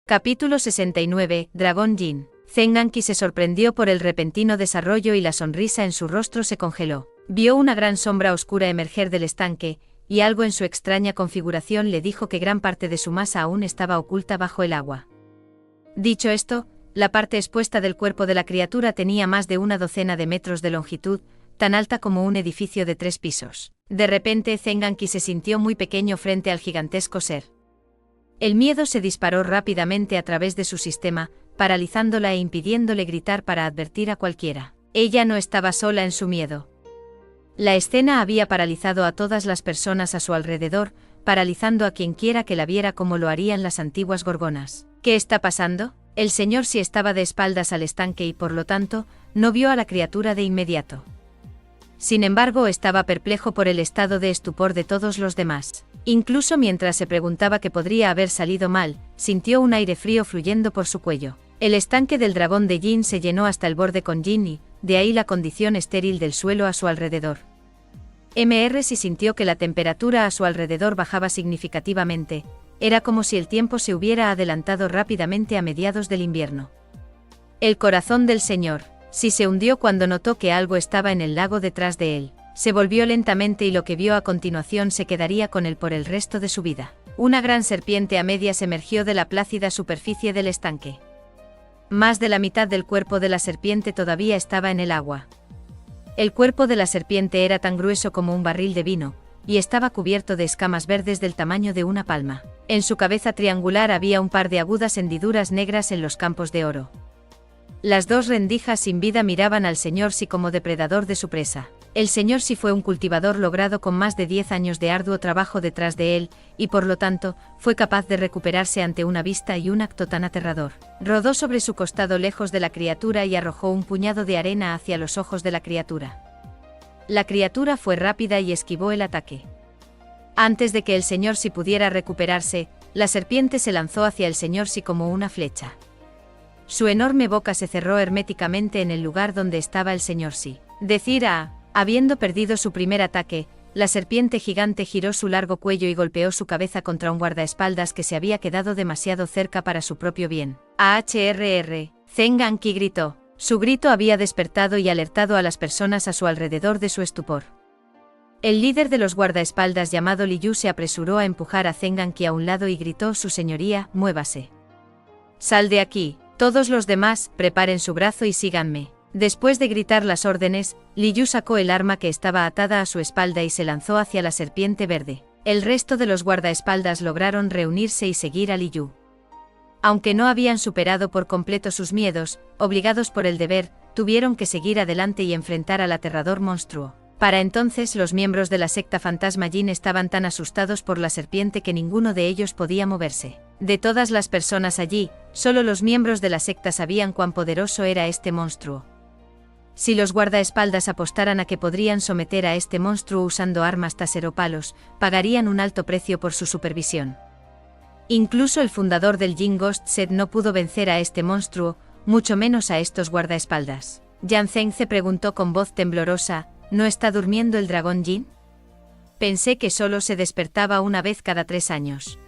Capítulo 69, Dragón Jin. Zheng Anqi se sorprendió por el repentino desarrollo y la sonrisa en su rostro se congeló. Vio una gran sombra oscura emerger del estanque, y algo en su extraña configuración le dijo que gran parte de su masa aún estaba oculta bajo el agua. Dicho esto, la parte expuesta del cuerpo de la criatura tenía más de una docena de metros de longitud, tan alta como un edificio de 3 pisos. De repente Zheng Anqi se sintió muy pequeño frente al gigantesco ser. El miedo se disparó rápidamente a través de su sistema, paralizándola e impidiéndole gritar para advertir a cualquiera. Ella no estaba sola en su miedo. La escena había paralizado a todas las personas a su alrededor, paralizando a quienquiera que la viera como lo harían las antiguas gorgonas. ¿Qué está pasando? El señor sí estaba de espaldas al estanque y por lo tanto, no vio a la criatura de inmediato. Sin embargo, estaba perplejo por el estado de estupor de todos los demás. Incluso mientras se preguntaba qué podría haber salido mal, sintió un aire frío fluyendo por su cuello. El estanque del dragón de Jin se llenó hasta el borde con Jin y, de ahí la condición estéril del suelo a su alrededor. Sí sintió que la temperatura a su alrededor bajaba significativamente, era como si el tiempo se hubiera adelantado rápidamente a mediados del invierno. El corazón del señor sí se hundió cuando notó que algo estaba en el lago detrás de él. Se volvió lentamente y lo que vio a continuación se quedaría con él por el resto de su vida. Una gran serpiente a medias emergió de la plácida superficie del estanque. Más de la mitad del cuerpo de la serpiente todavía estaba en el agua. El cuerpo de la serpiente era tan grueso como un barril de vino, y estaba cubierto de escamas verdes del tamaño de una palma. En su cabeza triangular había un par de agudas hendiduras negras en los campos de oro. Las dos rendijas sin vida miraban al señor sí como depredador de su presa. El señor sí fue un cultivador logrado con más de 10 años de arduo trabajo detrás de él, y por lo tanto, fue capaz de recuperarse ante una vista y un acto tan aterrador. Rodó sobre su costado lejos de la criatura y arrojó un puñado de arena hacia los ojos de la criatura. La criatura fue rápida y esquivó el ataque. Antes de que el señor sí pudiera recuperarse, la serpiente se lanzó hacia el señor sí como una flecha. Su enorme boca se cerró herméticamente en el lugar donde estaba el señor sí. Habiendo perdido su primer ataque, la serpiente gigante giró su largo cuello y golpeó su cabeza contra un guardaespaldas que se había quedado demasiado cerca para su propio bien. ¡AHRR! Zheng Anqi gritó. Su grito había despertado y alertado a las personas a su alrededor de su estupor. El líder de los guardaespaldas llamado Li Yu se apresuró a empujar a Zheng Anqi a un lado y gritó: «Su señoría, muévase. Sal de aquí. Todos los demás, preparen su brazo y síganme». Después de gritar las órdenes, Li Yu sacó el arma que estaba atada a su espalda y se lanzó hacia la serpiente verde. El resto de los guardaespaldas lograron reunirse y seguir a Li Yu. Aunque no habían superado por completo sus miedos, obligados por el deber, tuvieron que seguir adelante y enfrentar al aterrador monstruo. Para entonces los miembros de la secta fantasma Jin estaban tan asustados por la serpiente que ninguno de ellos podía moverse. De todas las personas allí, solo los miembros de la secta sabían cuán poderoso era este monstruo. Si los guardaespaldas apostaran a que podrían someter a este monstruo usando armas taser o palos, pagarían un alto precio por su supervisión. Incluso el fundador del Jin Ghost Set no pudo vencer a este monstruo, mucho menos a estos guardaespaldas. Yan Zhengze preguntó con voz temblorosa: ¿No está durmiendo el dragón Jin? Pensé que solo se despertaba una vez cada 3 años.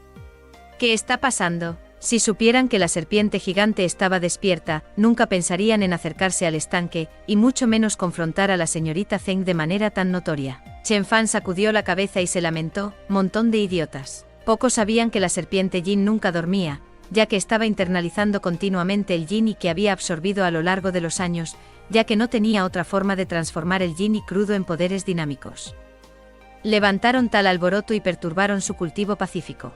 ¿Qué está pasando? Si supieran que la serpiente gigante estaba despierta, nunca pensarían en acercarse al estanque, y mucho menos confrontar a la señorita Zheng de manera tan notoria. Chen Fan sacudió la cabeza y se lamentó: «Montón de idiotas». Pocos sabían que la serpiente Jin nunca dormía, ya que estaba internalizando continuamente el Jin y que había absorbido a lo largo de los años, ya que no tenía otra forma de transformar el Jin y crudo en poderes dinámicos. Levantaron tal alboroto y perturbaron su cultivo pacífico.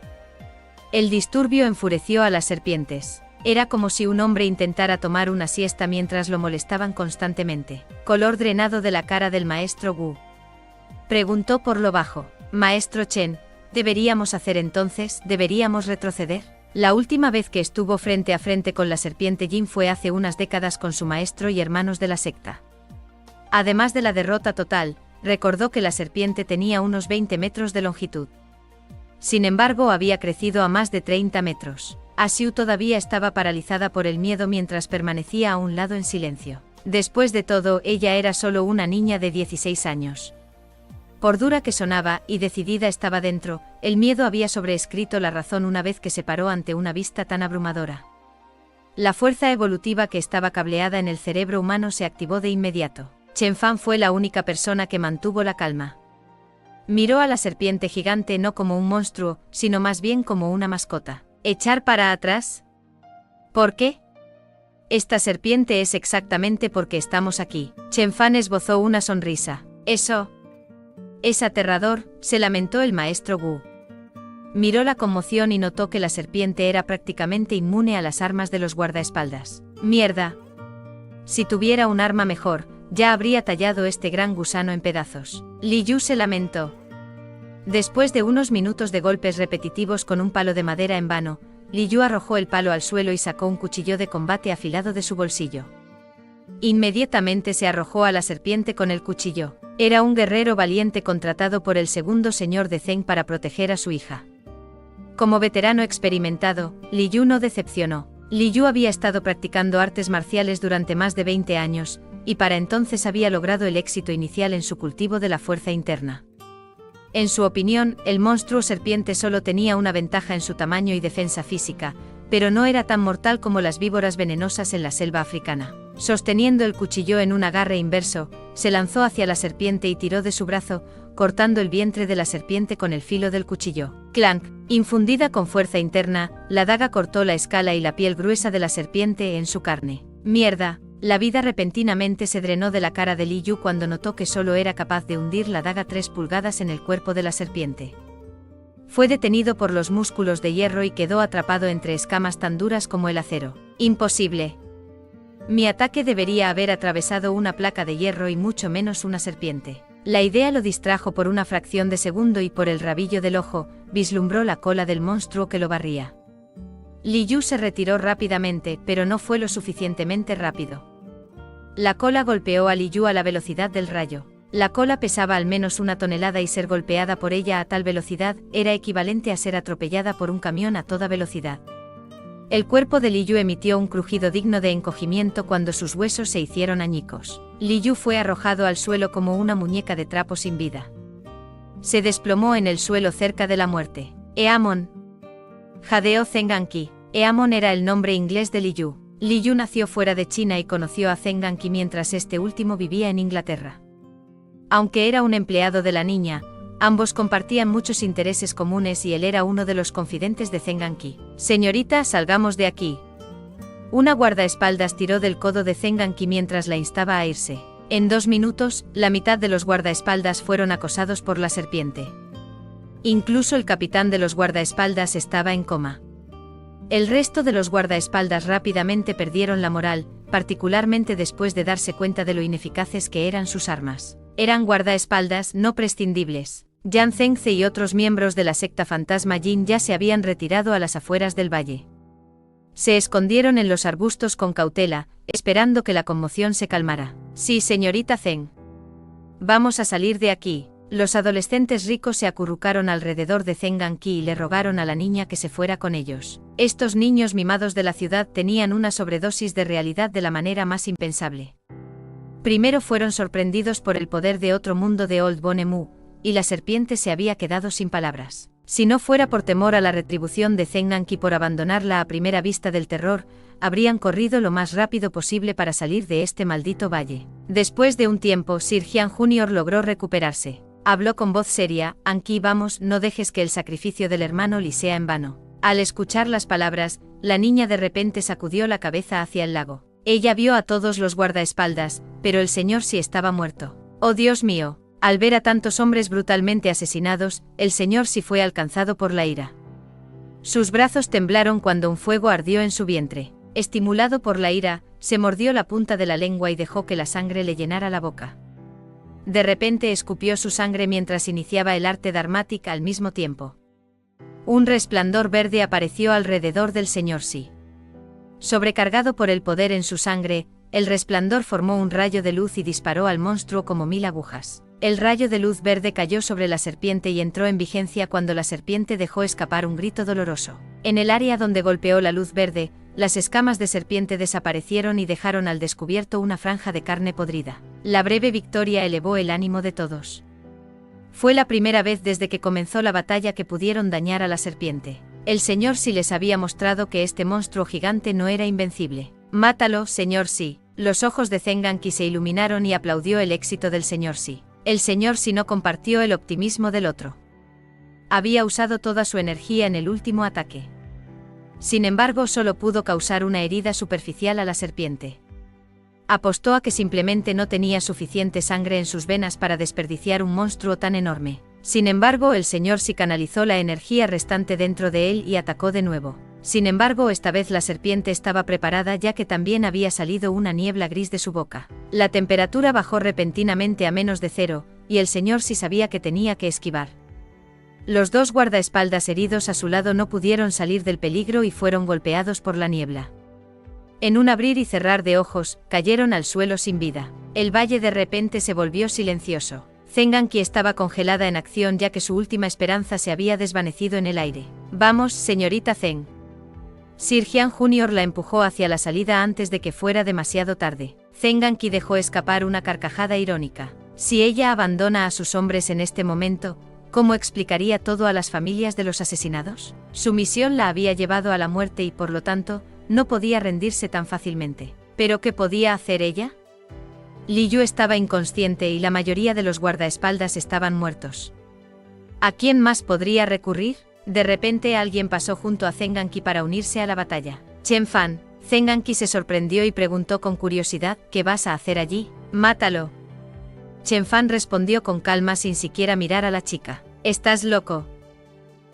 El disturbio enfureció a las serpientes. Era como si un hombre intentara tomar una siesta mientras lo molestaban constantemente. «¿Color drenado de la cara del maestro Wu?», preguntó por lo bajo. «Maestro Chen, ¿deberíamos hacer entonces? ¿Deberíamos retroceder?». La última vez que estuvo frente a frente con la serpiente Jin fue hace unas décadas con su maestro y hermanos de la secta. Además de la derrota total, recordó que la serpiente tenía unos 20 metros de longitud. Sin embargo, había crecido a más de 30 metros. Asiu todavía estaba paralizada por el miedo mientras permanecía a un lado en silencio. Después de todo, ella era solo una niña de 16 años. Por dura que sonaba y decidida estaba dentro, el miedo había sobreescrito la razón una vez que se paró ante una vista tan abrumadora. La fuerza evolutiva que estaba cableada en el cerebro humano se activó de inmediato. Chen Fan fue la única persona que mantuvo la calma. Miró a la serpiente gigante no como un monstruo, sino más bien como una mascota. ¿Echar para atrás? ¿Por qué? Esta serpiente es exactamente porque estamos aquí. Chen Fan esbozó una sonrisa. Eso es aterrador, se lamentó el maestro Wu. Miró la conmoción y notó que la serpiente era prácticamente inmune a las armas de los guardaespaldas. ¡Mierda! Si tuviera un arma mejor, ya habría tallado este gran gusano en pedazos. Li Yu se lamentó. Después de unos minutos de golpes repetitivos con un palo de madera en vano, Li Yu arrojó el palo al suelo y sacó un cuchillo de combate afilado de su bolsillo. Inmediatamente se arrojó a la serpiente con el cuchillo. Era un guerrero valiente contratado por el segundo señor de Zeng para proteger a su hija. Como veterano experimentado, Li Yu no decepcionó. Li Yu había estado practicando artes marciales durante más de 20 años, y para entonces había logrado el éxito inicial en su cultivo de la fuerza interna. En su opinión, el monstruo serpiente solo tenía una ventaja en su tamaño y defensa física, pero no era tan mortal como las víboras venenosas en la selva africana. Sosteniendo el cuchillo en un agarre inverso, se lanzó hacia la serpiente y tiró de su brazo, cortando el vientre de la serpiente con el filo del cuchillo. Clank. Infundida con fuerza interna, la daga cortó la escala y la piel gruesa de la serpiente en su carne. ¡Mierda! La vida repentinamente se drenó de la cara de Li Yu cuando notó que solo era capaz de hundir la daga 3 pulgadas en el cuerpo de la serpiente. Fue detenido por los músculos de hierro y quedó atrapado entre escamas tan duras como el acero. ¡Imposible! Mi ataque debería haber atravesado una placa de hierro y mucho menos una serpiente. La idea lo distrajo por una fracción de segundo y por el rabillo del ojo, vislumbró la cola del monstruo que lo barría. Li Yu se retiró rápidamente, pero no fue lo suficientemente rápido. La cola golpeó a Li Yu a la velocidad del rayo. La cola pesaba al menos 1 tonelada y ser golpeada por ella a tal velocidad era equivalente a ser atropellada por un camión a toda velocidad. El cuerpo de Li Yu emitió un crujido digno de encogimiento cuando sus huesos se hicieron añicos. Li Yu fue arrojado al suelo como una muñeca de trapo sin vida. Se desplomó en el suelo cerca de la muerte. Eamon. Jadeó Zeng Anqi. Eamon era el nombre inglés de Li Yu. Li Yu nació fuera de China y conoció a Zeng Anqi mientras este último vivía en Inglaterra. Aunque era un empleado de la niña, ambos compartían muchos intereses comunes y él era uno de los confidentes de Zeng Anqi. Señorita, salgamos de aquí. Una guardaespaldas tiró del codo de Zeng Anqi mientras la instaba a irse. En 2 minutos, la mitad de los guardaespaldas fueron acosados por la serpiente. Incluso el capitán de los guardaespaldas estaba en coma. El resto de los guardaespaldas rápidamente perdieron la moral, particularmente después de darse cuenta de lo ineficaces que eran sus armas. Eran guardaespaldas no prescindibles. Yan Zengce y otros miembros de la secta fantasma Yin ya se habían retirado a las afueras del valle. Se escondieron en los arbustos con cautela, esperando que la conmoción se calmara. Sí, señorita Zeng. Vamos a salir de aquí. Los adolescentes ricos se acurrucaron alrededor de Zeng Anqi y le rogaron a la niña que se fuera con ellos. Estos niños mimados de la ciudad tenían una sobredosis de realidad de la manera más impensable. Primero fueron sorprendidos por el poder de otro mundo de Old Bonemu, y la serpiente se había quedado sin palabras. Si no fuera por temor a la retribución de Zeng Anqi por abandonarla a primera vista del terror, habrían corrido lo más rápido posible para salir de este maldito valle. Después de un tiempo, Sir Jian Jr. logró recuperarse. Habló con voz seria: Anqi, vamos, no dejes que el sacrificio del hermano Li sea en vano. Al escuchar las palabras, la niña de repente sacudió la cabeza hacia el lago. Ella vio a todos los guardaespaldas, pero el señor sí estaba muerto. ¡Oh, Dios mío! Al ver a tantos hombres brutalmente asesinados, el señor sí fue alcanzado por la ira. Sus brazos temblaron cuando un fuego ardió en su vientre. Estimulado por la ira, se mordió la punta de la lengua y dejó que la sangre le llenara la boca. De repente escupió su sangre mientras iniciaba el arte Dharmatic al mismo tiempo. Un resplandor verde apareció alrededor del señor Si. Sobrecargado por el poder en su sangre, el resplandor formó un rayo de luz y disparó al monstruo como 1000 agujas. El rayo de luz verde cayó sobre la serpiente y entró en vigencia cuando la serpiente dejó escapar un grito doloroso. En el área donde golpeó la luz verde, las escamas de serpiente desaparecieron y dejaron al descubierto una franja de carne podrida. La breve victoria elevó el ánimo de todos. Fue la primera vez desde que comenzó la batalla que pudieron dañar a la serpiente. El señor Si les había mostrado que este monstruo gigante no era invencible. «Mátalo, señor Si». Los ojos de Zenganqi se iluminaron y aplaudió el éxito del señor Si. El señor Si no compartió el optimismo del otro. Había usado toda su energía en el último ataque. Sin embargo, solo pudo causar una herida superficial a la serpiente. Apostó a que simplemente no tenía suficiente sangre en sus venas para desperdiciar un monstruo tan enorme. Sin embargo, el señor Si canalizó la energía restante dentro de él y atacó de nuevo. Sin embargo, esta vez la serpiente estaba preparada, ya que también había salido una niebla gris de su boca. La temperatura bajó repentinamente a menos de 0, y el señor Si sabía que tenía que esquivar. Los dos guardaespaldas heridos a su lado no pudieron salir del peligro y fueron golpeados por la niebla. En un abrir y cerrar de ojos, cayeron al suelo sin vida. El valle de repente se volvió silencioso. Zenganqi estaba congelada en acción, ya que su última esperanza se había desvanecido en el aire. «Vamos, señorita Zeng». Sir Jian Jr. la empujó hacia la salida antes de que fuera demasiado tarde. Zenganqi dejó escapar una carcajada irónica. Si ella abandona a sus hombres en este momento, ¿cómo explicaría todo a las familias de los asesinados? Su misión la había llevado a la muerte y por lo tanto, no podía rendirse tan fácilmente. ¿Pero qué podía hacer ella? Li Yu estaba inconsciente y la mayoría de los guardaespaldas estaban muertos. ¿A quién más podría recurrir? De repente alguien pasó junto a Zenganqi para unirse a la batalla. Chen Fan. Zenganqi se sorprendió y preguntó con curiosidad, ¿qué vas a hacer allí? «Mátalo». Chen Fan respondió con calma sin siquiera mirar a la chica. «¿Estás loco?».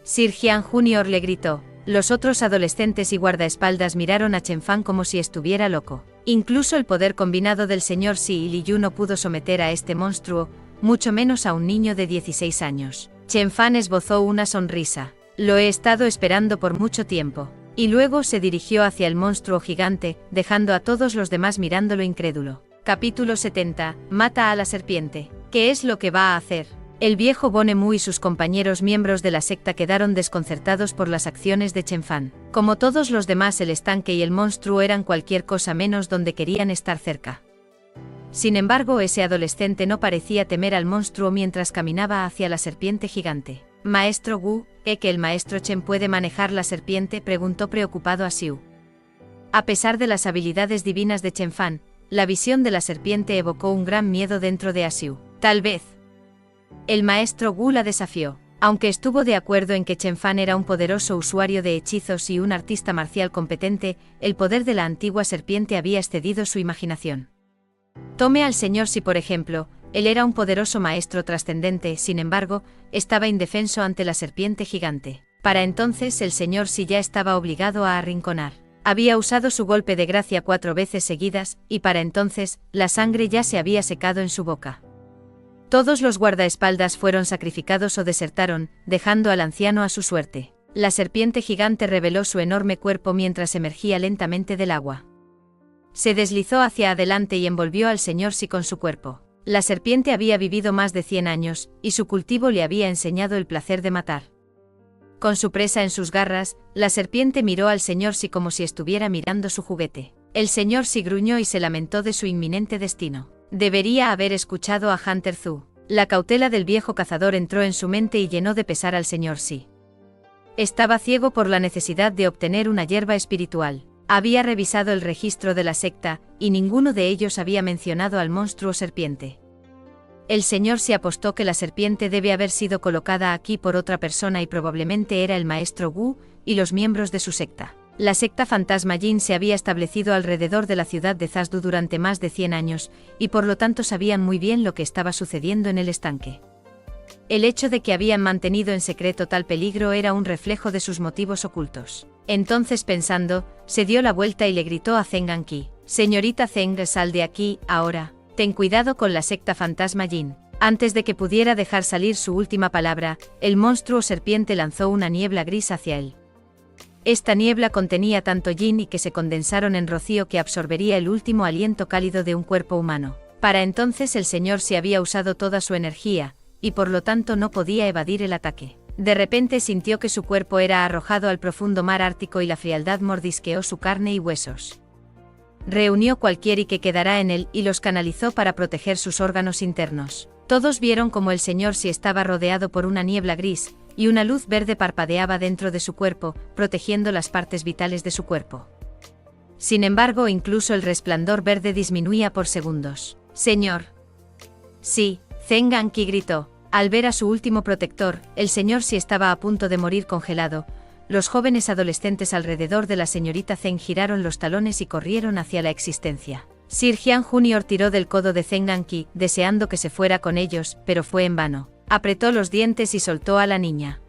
Sir Jian Jr. le gritó. Los otros adolescentes y guardaespaldas miraron a Chen Fan como si estuviera loco. Incluso el poder combinado del señor Si y Li Yu no pudo someter a este monstruo, mucho menos a un niño de 16 años. Chen Fan esbozó una sonrisa. «Lo he estado esperando por mucho tiempo». Y luego se dirigió hacia el monstruo gigante, dejando a todos los demás mirándolo incrédulo. Capítulo 70. Mata a la serpiente. ¿Qué es lo que va a hacer? El viejo Bone Mu y sus compañeros miembros de la secta quedaron desconcertados por las acciones de Chen Fan. Como todos los demás, el estanque y el monstruo eran cualquier cosa menos donde querían estar cerca. Sin embargo, ese adolescente no parecía temer al monstruo mientras caminaba hacia la serpiente gigante. «Maestro Wu, ¿que el maestro Chen puede manejar la serpiente?», preguntó preocupado a Xiu. A pesar de las habilidades divinas de Chen Fan, la visión de la serpiente evocó un gran miedo dentro de Xiu. «Tal vez». El maestro Wu la desafió. Aunque estuvo de acuerdo en que Chen Fan era un poderoso usuario de hechizos y un artista marcial competente, el poder de la antigua serpiente había excedido su imaginación. Tome al señor Si por ejemplo. Él era un poderoso maestro trascendente, sin embargo, estaba indefenso ante la serpiente gigante. Para entonces el señor Si ya estaba obligado a arrinconar. Había usado su golpe de gracia 4 veces seguidas, y para entonces, la sangre ya se había secado en su boca. Todos los guardaespaldas fueron sacrificados o desertaron, dejando al anciano a su suerte. La serpiente gigante reveló su enorme cuerpo mientras emergía lentamente del agua. Se deslizó hacia adelante y envolvió al señor Si con su cuerpo. La serpiente había vivido más de 100 años, y su cultivo le había enseñado el placer de matar. Con su presa en sus garras, la serpiente miró al señor Si como si estuviera mirando su juguete. El señor Si gruñó y se lamentó de su inminente destino. Debería haber escuchado a Hunter Zhu. La cautela del viejo cazador entró en su mente y llenó de pesar al señor Si. Estaba ciego por la necesidad de obtener una hierba espiritual. Había revisado el registro de la secta, y ninguno de ellos había mencionado al monstruo serpiente. El señor Si apostó que la serpiente debe haber sido colocada aquí por otra persona y probablemente era el maestro Wu y los miembros de su secta. La secta Fantasma Yin se había establecido alrededor de la ciudad de Zazdu durante más de 100 años, y por lo tanto sabían muy bien lo que estaba sucediendo en el estanque. El hecho de que habían mantenido en secreto tal peligro era un reflejo de sus motivos ocultos. Entonces, pensando, se dio la vuelta y le gritó a Zenganqi: «Señorita Zeng, sal de aquí, ahora. Ten cuidado con la secta Fantasma Yin». Antes de que pudiera dejar salir su última palabra, el monstruo serpiente lanzó una niebla gris hacia él. Esta niebla contenía tanto yin y que se condensaron en rocío que absorbería el último aliento cálido de un cuerpo humano. Para entonces el señor Si había usado toda su energía, y por lo tanto no podía evadir el ataque. De repente sintió que su cuerpo era arrojado al profundo mar ártico y la frialdad mordisqueó su carne y huesos. Reunió cualquier y que quedara en él y los canalizó para proteger sus órganos internos. Todos vieron como el señor Si estaba rodeado por una niebla gris, y una luz verde parpadeaba dentro de su cuerpo, protegiendo las partes vitales de su cuerpo. Sin embargo, incluso el resplandor verde disminuía por segundos. «Señor». «Sí», Zheng Anqi gritó. Al ver a su último protector, el señor Si estaba a punto de morir congelado. Los jóvenes adolescentes alrededor de la señorita Zheng giraron los talones y corrieron hacia la existencia. Sir Jian Jr. tiró del codo de Zheng Anqi, deseando que se fuera con ellos, pero fue en vano. Apretó los dientes y soltó a la niña.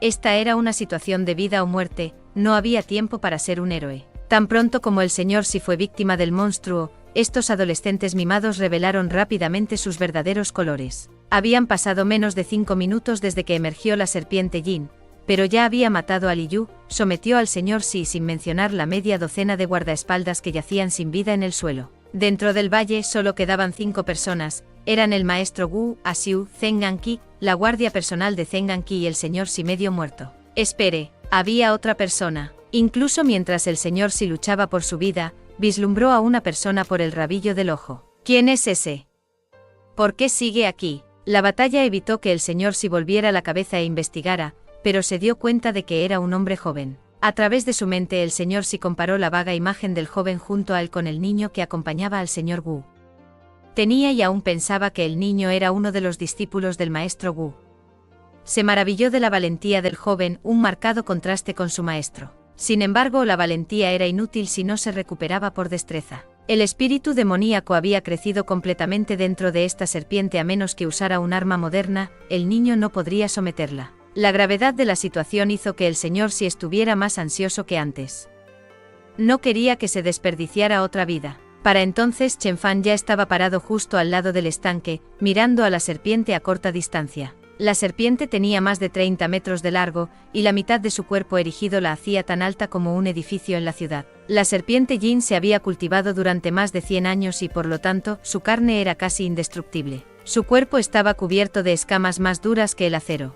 Esta era una situación de vida o muerte, no había tiempo para ser un héroe. Tan pronto como el señor Si fue víctima del monstruo, estos adolescentes mimados revelaron rápidamente sus verdaderos colores. Habían pasado menos de 5 minutos desde que emergió la serpiente Jin, pero ya había matado a Li Yu, sometió al señor Si sin mencionar la media docena de guardaespaldas que yacían sin vida en el suelo. Dentro del valle solo quedaban 5 personas, eran el maestro Wu, Asiu, Zheng Anqi, la guardia personal de Zheng Anqi y el señor Si medio muerto. Espere, había otra persona. Incluso mientras el señor Si luchaba por su vida, vislumbró a una persona por el rabillo del ojo. ¿Quién es ese? ¿Por qué sigue aquí? La batalla evitó que el señor Si volviera la cabeza e investigara, pero se dio cuenta de que era un hombre joven. A través de su mente el señor Si comparó la vaga imagen del joven junto a él con el niño que acompañaba al señor Wu. Tenía y aún pensaba que el niño era uno de los discípulos del maestro Wu. Se maravilló de la valentía del joven, un marcado contraste con su maestro. Sin embargo, la valentía era inútil si no se recuperaba por destreza. El espíritu demoníaco había crecido completamente dentro de esta serpiente. A menos que usara un arma moderna, el niño no podría someterla. La gravedad de la situación hizo que el señor Si estuviera más ansioso que antes. No quería que se desperdiciara otra vida. Para entonces Chen Fan ya estaba parado justo al lado del estanque, mirando a la serpiente a corta distancia. La serpiente tenía más de 30 metros de largo, y la mitad de su cuerpo erigido la hacía tan alta como un edificio en la ciudad. La serpiente Jin se había cultivado durante más de 100 años y por lo tanto, su carne era casi indestructible. Su cuerpo estaba cubierto de escamas más duras que el acero.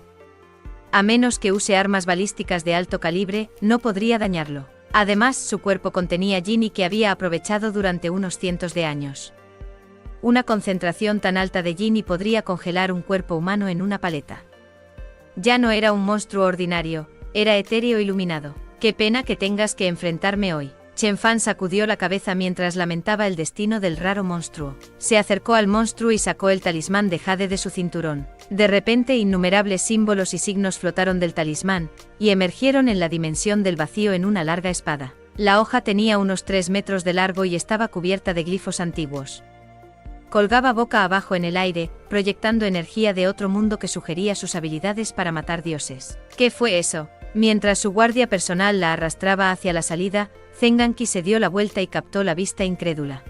A menos que use armas balísticas de alto calibre, no podría dañarlo. Además, su cuerpo contenía Jin que había aprovechado durante unos cientos de años. Una concentración tan alta de Jin podría congelar un cuerpo humano en una paleta. Ya no era un monstruo ordinario, era etéreo iluminado. Qué pena que tengas que enfrentarme hoy. Chen Fan sacudió la cabeza mientras lamentaba el destino del raro monstruo. Se acercó al monstruo y sacó el talismán de jade de su cinturón. De repente innumerables símbolos y signos flotaron del talismán, y emergieron en la dimensión del vacío en una larga espada. La hoja tenía unos 3 metros de largo y estaba cubierta de glifos antiguos. Colgaba boca abajo en el aire, proyectando energía de otro mundo que sugería sus habilidades para matar dioses. ¿Qué fue eso? Mientras su guardia personal la arrastraba hacia la salida, Zheng Anqi se dio la vuelta y captó la vista incrédula.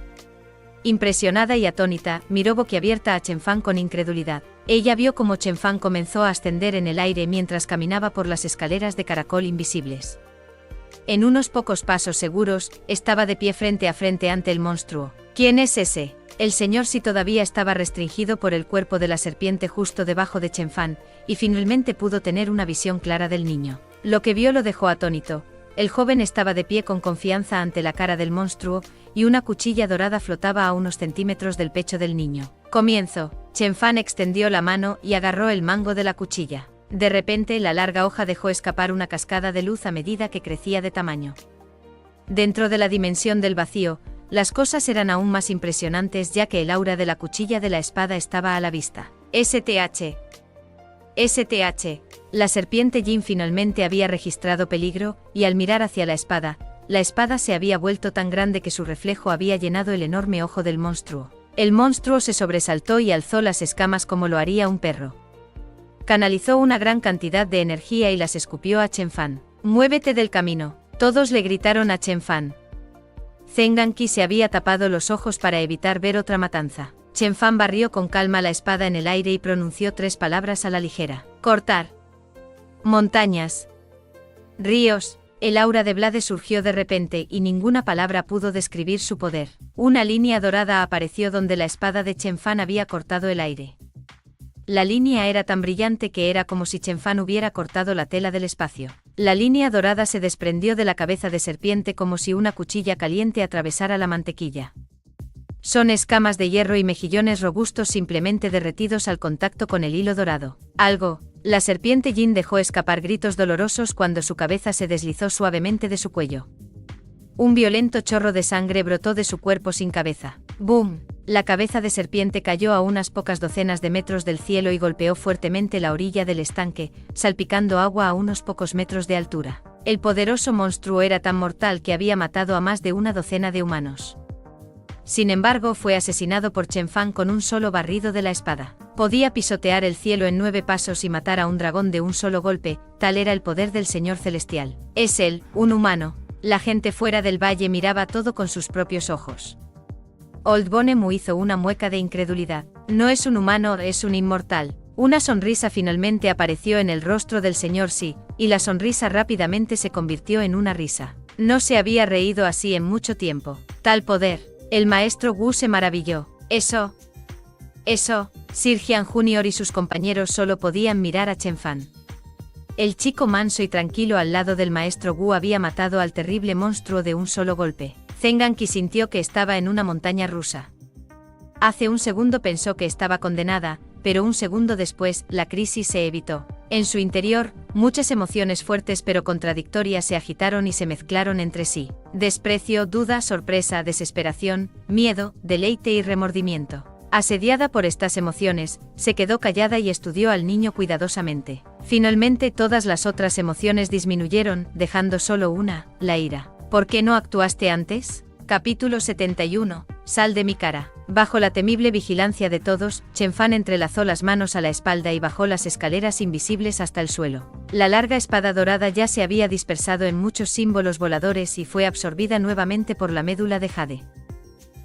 Impresionada y atónita, miró boquiabierta a Chen Fan con incredulidad. Ella vio cómo Chen Fan comenzó a ascender en el aire mientras caminaba por las escaleras de caracol invisibles. En unos pocos pasos seguros, estaba de pie frente a frente ante el monstruo. ¿Quién es ese? El señor Si todavía estaba restringido por el cuerpo de la serpiente justo debajo de Chen Fan, y finalmente pudo tener una visión clara del niño. Lo que vio lo dejó atónito. El joven estaba de pie con confianza ante la cara del monstruo, y una cuchilla dorada flotaba a unos centímetros del pecho del niño. Comienzo. Chen Fan extendió la mano y agarró el mango de la cuchilla. De repente, la larga hoja dejó escapar una cascada de luz a medida que crecía de tamaño. Dentro de la dimensión del vacío, las cosas eran aún más impresionantes ya que el aura de la cuchilla de la espada estaba a la vista. STH. STH. La serpiente Jin finalmente había registrado peligro, y al mirar hacia la espada se había vuelto tan grande que su reflejo había llenado el enorme ojo del monstruo. El monstruo se sobresaltó y alzó las escamas como lo haría un perro. Canalizó una gran cantidad de energía y las escupió a Chen Fan. «Muévete del camino», todos le gritaron a Chen Fan. Zheng Anqi se había tapado los ojos para evitar ver otra matanza. Chen Fan barrió con calma la espada en el aire y pronunció 3 palabras a la ligera. Cortar. Montañas. Ríos. El aura de Blade surgió de repente y ninguna palabra pudo describir su poder. Una línea dorada apareció donde la espada de Chen Fan había cortado el aire. La línea era tan brillante que era como si Chen Fan hubiera cortado la tela del espacio. La línea dorada se desprendió de la cabeza de serpiente como si una cuchilla caliente atravesara la mantequilla. Son escamas de hierro y mejillones robustos simplemente derretidos al contacto con el hilo dorado. Algo. La serpiente Jin dejó escapar gritos dolorosos cuando su cabeza se deslizó suavemente de su cuello. Un violento chorro de sangre brotó de su cuerpo sin cabeza. ¡Boom! La cabeza de serpiente cayó a unas pocas docenas de metros del cielo y golpeó fuertemente la orilla del estanque, salpicando agua a unos pocos metros de altura. El poderoso monstruo era tan mortal que había matado a más de una docena de humanos. Sin embargo, fue asesinado por Chen Fan con un solo barrido de la espada. Podía pisotear el cielo en 9 pasos y matar a un dragón de un solo golpe, tal era el poder del Señor Celestial. Es él, un humano. La gente fuera del valle miraba todo con sus propios ojos. Old Bonemu hizo una mueca de incredulidad. No es un humano, es un inmortal. Una sonrisa finalmente apareció en el rostro del señor Si, y la sonrisa rápidamente se convirtió en una risa. No se había reído así en mucho tiempo. Tal poder. El maestro Wu se maravilló. Eso, Sir Jian Junior y sus compañeros solo podían mirar a Chen Fan. El chico manso y tranquilo al lado del maestro Wu había matado al terrible monstruo de un solo golpe. Zheng Anqi sintió que estaba en una montaña rusa. Hace un segundo pensó que estaba condenada, pero un segundo después, la crisis se evitó. En su interior, muchas emociones fuertes pero contradictorias se agitaron y se mezclaron entre sí. Desprecio, duda, sorpresa, desesperación, miedo, deleite y remordimiento. Asediada por estas emociones, se quedó callada y estudió al niño cuidadosamente. Finalmente todas las otras emociones disminuyeron, dejando solo una, la ira. ¿Por qué no actuaste antes? Capítulo 71. Sal de mi cara. Bajo la temible vigilancia de todos, Chen Fan entrelazó las manos a la espalda y bajó las escaleras invisibles hasta el suelo. La larga espada dorada ya se había dispersado en muchos símbolos voladores y fue absorbida nuevamente por la médula de jade.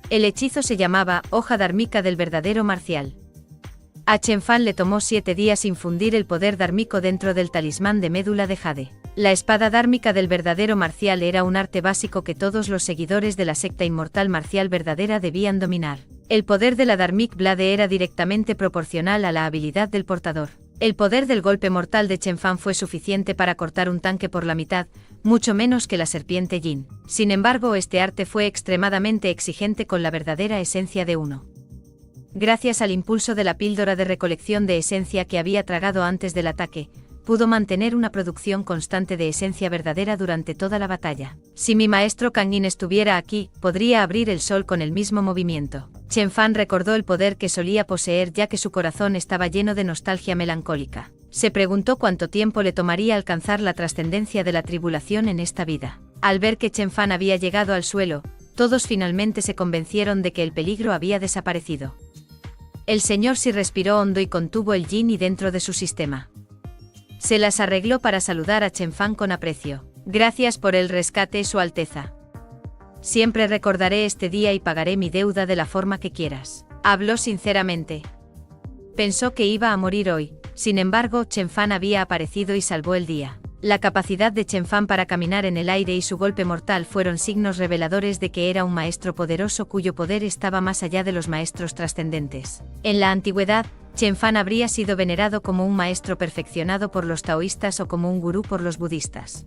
El hechizo se llamaba Hoja Dármica del verdadero marcial. A Chen Fan le tomó 7 días infundir el poder dármico dentro del talismán de médula de jade. La espada dármica del verdadero marcial era un arte básico que todos los seguidores de la secta inmortal marcial verdadera debían dominar. El poder de la Dharmic Blade era directamente proporcional a la habilidad del portador. El poder del golpe mortal de Chen Fan fue suficiente para cortar un tanque por la mitad, mucho menos que la serpiente Jin. Sin embargo, este arte fue extremadamente exigente con la verdadera esencia de uno. Gracias al impulso de la píldora de recolección de esencia que había tragado antes del ataque, pudo mantener una producción constante de esencia verdadera durante toda la batalla. Si mi maestro Kang In estuviera aquí, podría abrir el sol con el mismo movimiento. Chen Fan recordó el poder que solía poseer ya que su corazón estaba lleno de nostalgia melancólica. Se preguntó cuánto tiempo le tomaría alcanzar la trascendencia de la tribulación en esta vida. Al ver que Chen Fan había llegado al suelo, todos finalmente se convencieron de que el peligro había desaparecido. El señor Si respiró hondo y contuvo el yin y dentro de su sistema. Se las arregló para saludar a Chen Fan con aprecio. Gracias por el rescate, Su Alteza. Siempre recordaré este día y pagaré mi deuda de la forma que quieras. Habló sinceramente. Pensó que iba a morir hoy, sin embargo, Chen Fan había aparecido y salvó el día. La capacidad de Chen Fan para caminar en el aire y su golpe mortal fueron signos reveladores de que era un maestro poderoso cuyo poder estaba más allá de los maestros trascendentes. En la antigüedad, Chen Fan habría sido venerado como un maestro perfeccionado por los taoístas o como un gurú por los budistas.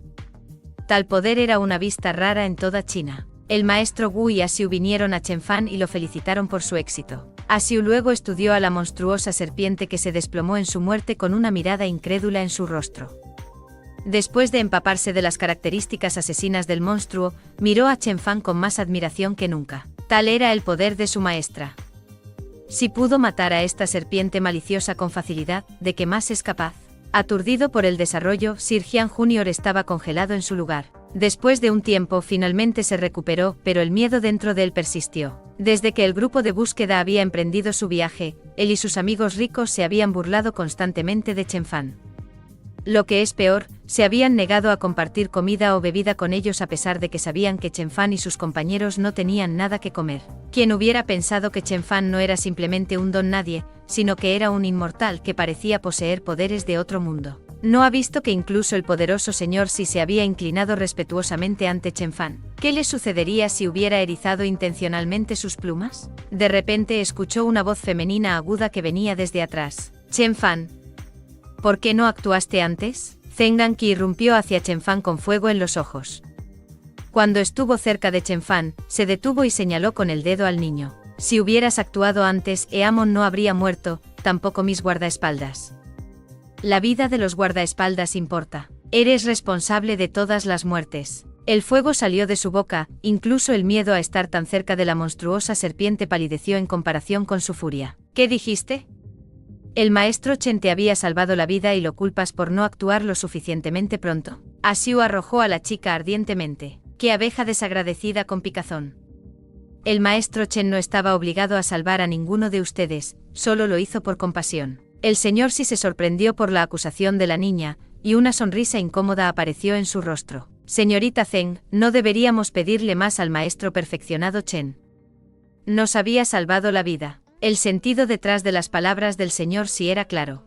Tal poder era una vista rara en toda China. El maestro Wu y Asiu vinieron a Chen Fan y lo felicitaron por su éxito. Asiu luego estudió a la monstruosa serpiente que se desplomó en su muerte con una mirada incrédula en su rostro. Después de empaparse de las características asesinas del monstruo, miró a Chen Fan con más admiración que nunca. Tal era el poder de su maestra. Si pudo matar a esta serpiente maliciosa con facilidad, ¿de qué más es capaz? Aturdido por el desarrollo, Sir Jian Junior estaba congelado en su lugar. Después de un tiempo finalmente se recuperó, pero el miedo dentro de él persistió. Desde que el grupo de búsqueda había emprendido su viaje, él y sus amigos ricos se habían burlado constantemente de Chen Fan. Lo que es peor, se habían negado a compartir comida o bebida con ellos a pesar de que sabían que Chen Fan y sus compañeros no tenían nada que comer. ¿Quién hubiera pensado que Chen Fan no era simplemente un don nadie, sino que era un inmortal que parecía poseer poderes de otro mundo? ¿No ha visto que incluso el poderoso señor Si se había inclinado respetuosamente ante Chen Fan? ¿Qué le sucedería si hubiera erizado intencionalmente sus plumas? De repente escuchó una voz femenina aguda que venía desde atrás. Chen Fan, ¿por qué no actuaste antes? Zheng Anqi irrumpió hacia Chen Fan con fuego en los ojos. Cuando estuvo cerca de Chen Fan, se detuvo y señaló con el dedo al niño. Si hubieras actuado antes, Eamon no habría muerto, tampoco mis guardaespaldas. La vida de los guardaespaldas importa. Eres responsable de todas las muertes. El fuego salió de su boca, incluso el miedo a estar tan cerca de la monstruosa serpiente palideció en comparación con su furia. ¿Qué dijiste? El maestro Chen te había salvado la vida y lo culpas por no actuar lo suficientemente pronto. Asiu arrojó a la chica ardientemente. ¡Qué abeja desagradecida con picazón! El maestro Chen no estaba obligado a salvar a ninguno de ustedes, solo lo hizo por compasión. El señor sí se sorprendió por la acusación de la niña, y una sonrisa incómoda apareció en su rostro. Señorita Zeng, no deberíamos pedirle más al maestro perfeccionado Chen. Nos había salvado la vida. El sentido detrás de las palabras del señor sí era claro.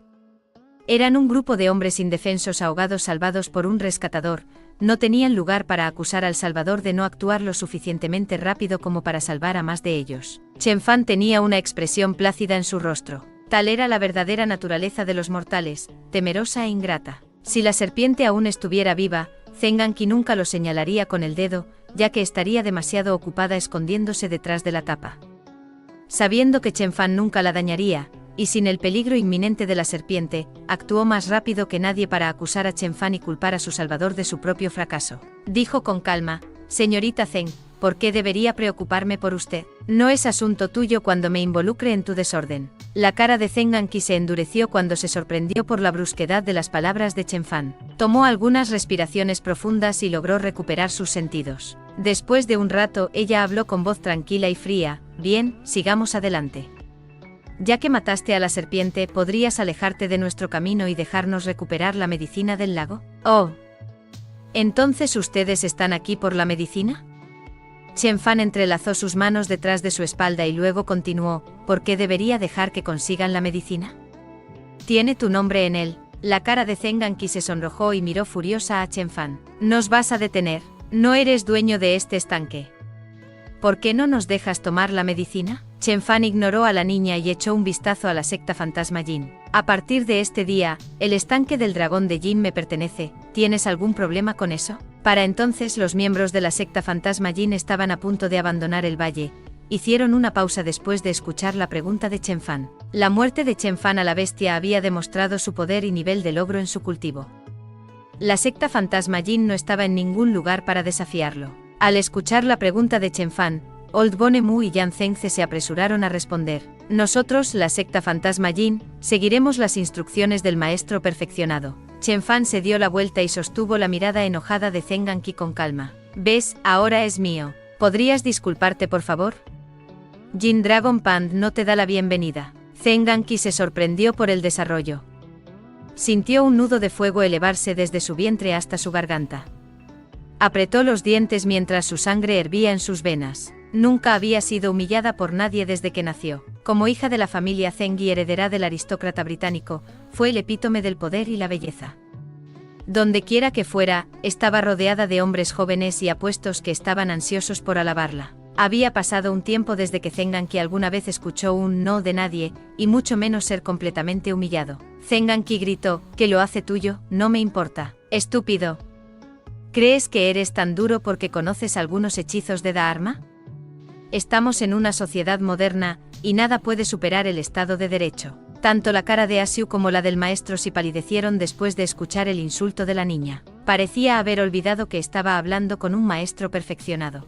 Eran un grupo de hombres indefensos ahogados salvados por un rescatador, no tenían lugar para acusar al salvador de no actuar lo suficientemente rápido como para salvar a más de ellos. Chen Fan tenía una expresión plácida en su rostro. Tal era la verdadera naturaleza de los mortales, temerosa e ingrata. Si la serpiente aún estuviera viva, Zeng Anqi nunca lo señalaría con el dedo, ya que estaría demasiado ocupada escondiéndose detrás de la tapa. Sabiendo que Chen Fan nunca la dañaría, y sin el peligro inminente de la serpiente, actuó más rápido que nadie para acusar a Chen Fan y culpar a su salvador de su propio fracaso. Dijo con calma: señorita Zeng, ¿por qué debería preocuparme por usted? No es asunto tuyo cuando me involucre en tu desorden. La cara de Zeng Anqi se endureció cuando se sorprendió por la brusquedad de las palabras de Chen Fan. Tomó algunas respiraciones profundas y logró recuperar sus sentidos. Después de un rato, ella habló con voz tranquila y fría: bien, sigamos adelante. Ya que mataste a la serpiente, ¿podrías alejarte de nuestro camino y dejarnos recuperar la medicina del lago? Oh. ¿Entonces ustedes están aquí por la medicina? Chen Fan entrelazó sus manos detrás de su espalda y luego continuó: ¿por qué debería dejar que consigan la medicina? Tiene tu nombre en él. La cara de Zeng Anqi se sonrojó y miró furiosa a Chen Fan. ¿Nos vas a detener? No eres dueño de este estanque. ¿Por qué no nos dejas tomar la medicina? Chen Fan ignoró a la niña y echó un vistazo a la secta fantasma Yin. A partir de este día, el estanque del dragón de Yin me pertenece. ¿Tienes algún problema con eso? Para entonces los miembros de la secta fantasma Yin estaban a punto de abandonar el valle. Hicieron una pausa después de escuchar la pregunta de Chen Fan. La muerte de Chen Fan a la bestia había demostrado su poder y nivel de logro en su cultivo. La secta fantasma Yin no estaba en ningún lugar para desafiarlo. Al escuchar la pregunta de Chen Fan, Old Bone Mu y Yan Zengce se apresuraron a responder: nosotros, la secta fantasma Yin, seguiremos las instrucciones del maestro perfeccionado. Chen Fan se dio la vuelta y sostuvo la mirada enojada de Zeng Anqi con calma. ¿Ves? Ahora es mío. ¿Podrías disculparte, por favor? Jin Dragon Pand no te da la bienvenida. Zeng Anqi se sorprendió por el desarrollo. Sintió un nudo de fuego elevarse desde su vientre hasta su garganta. Apretó los dientes mientras su sangre hervía en sus venas. Nunca había sido humillada por nadie desde que nació. Como hija de la familia Zeng y heredera del aristócrata británico, fue el epítome del poder y la belleza. Donde quiera que fuera, estaba rodeada de hombres jóvenes y apuestos que estaban ansiosos por alabarla. Había pasado un tiempo desde que Zeng Anqi alguna vez escuchó un no de nadie, y mucho menos ser completamente humillado. Zeng Anqi gritó: ¿qué lo hace tuyo? No me importa. Estúpido. ¿Crees que eres tan duro porque conoces algunos hechizos de Dharma? Estamos en una sociedad moderna, y nada puede superar el Estado de Derecho. Tanto la cara de Asiu como la del maestro se palidecieron después de escuchar el insulto de la niña. Parecía haber olvidado que estaba hablando con un maestro perfeccionado.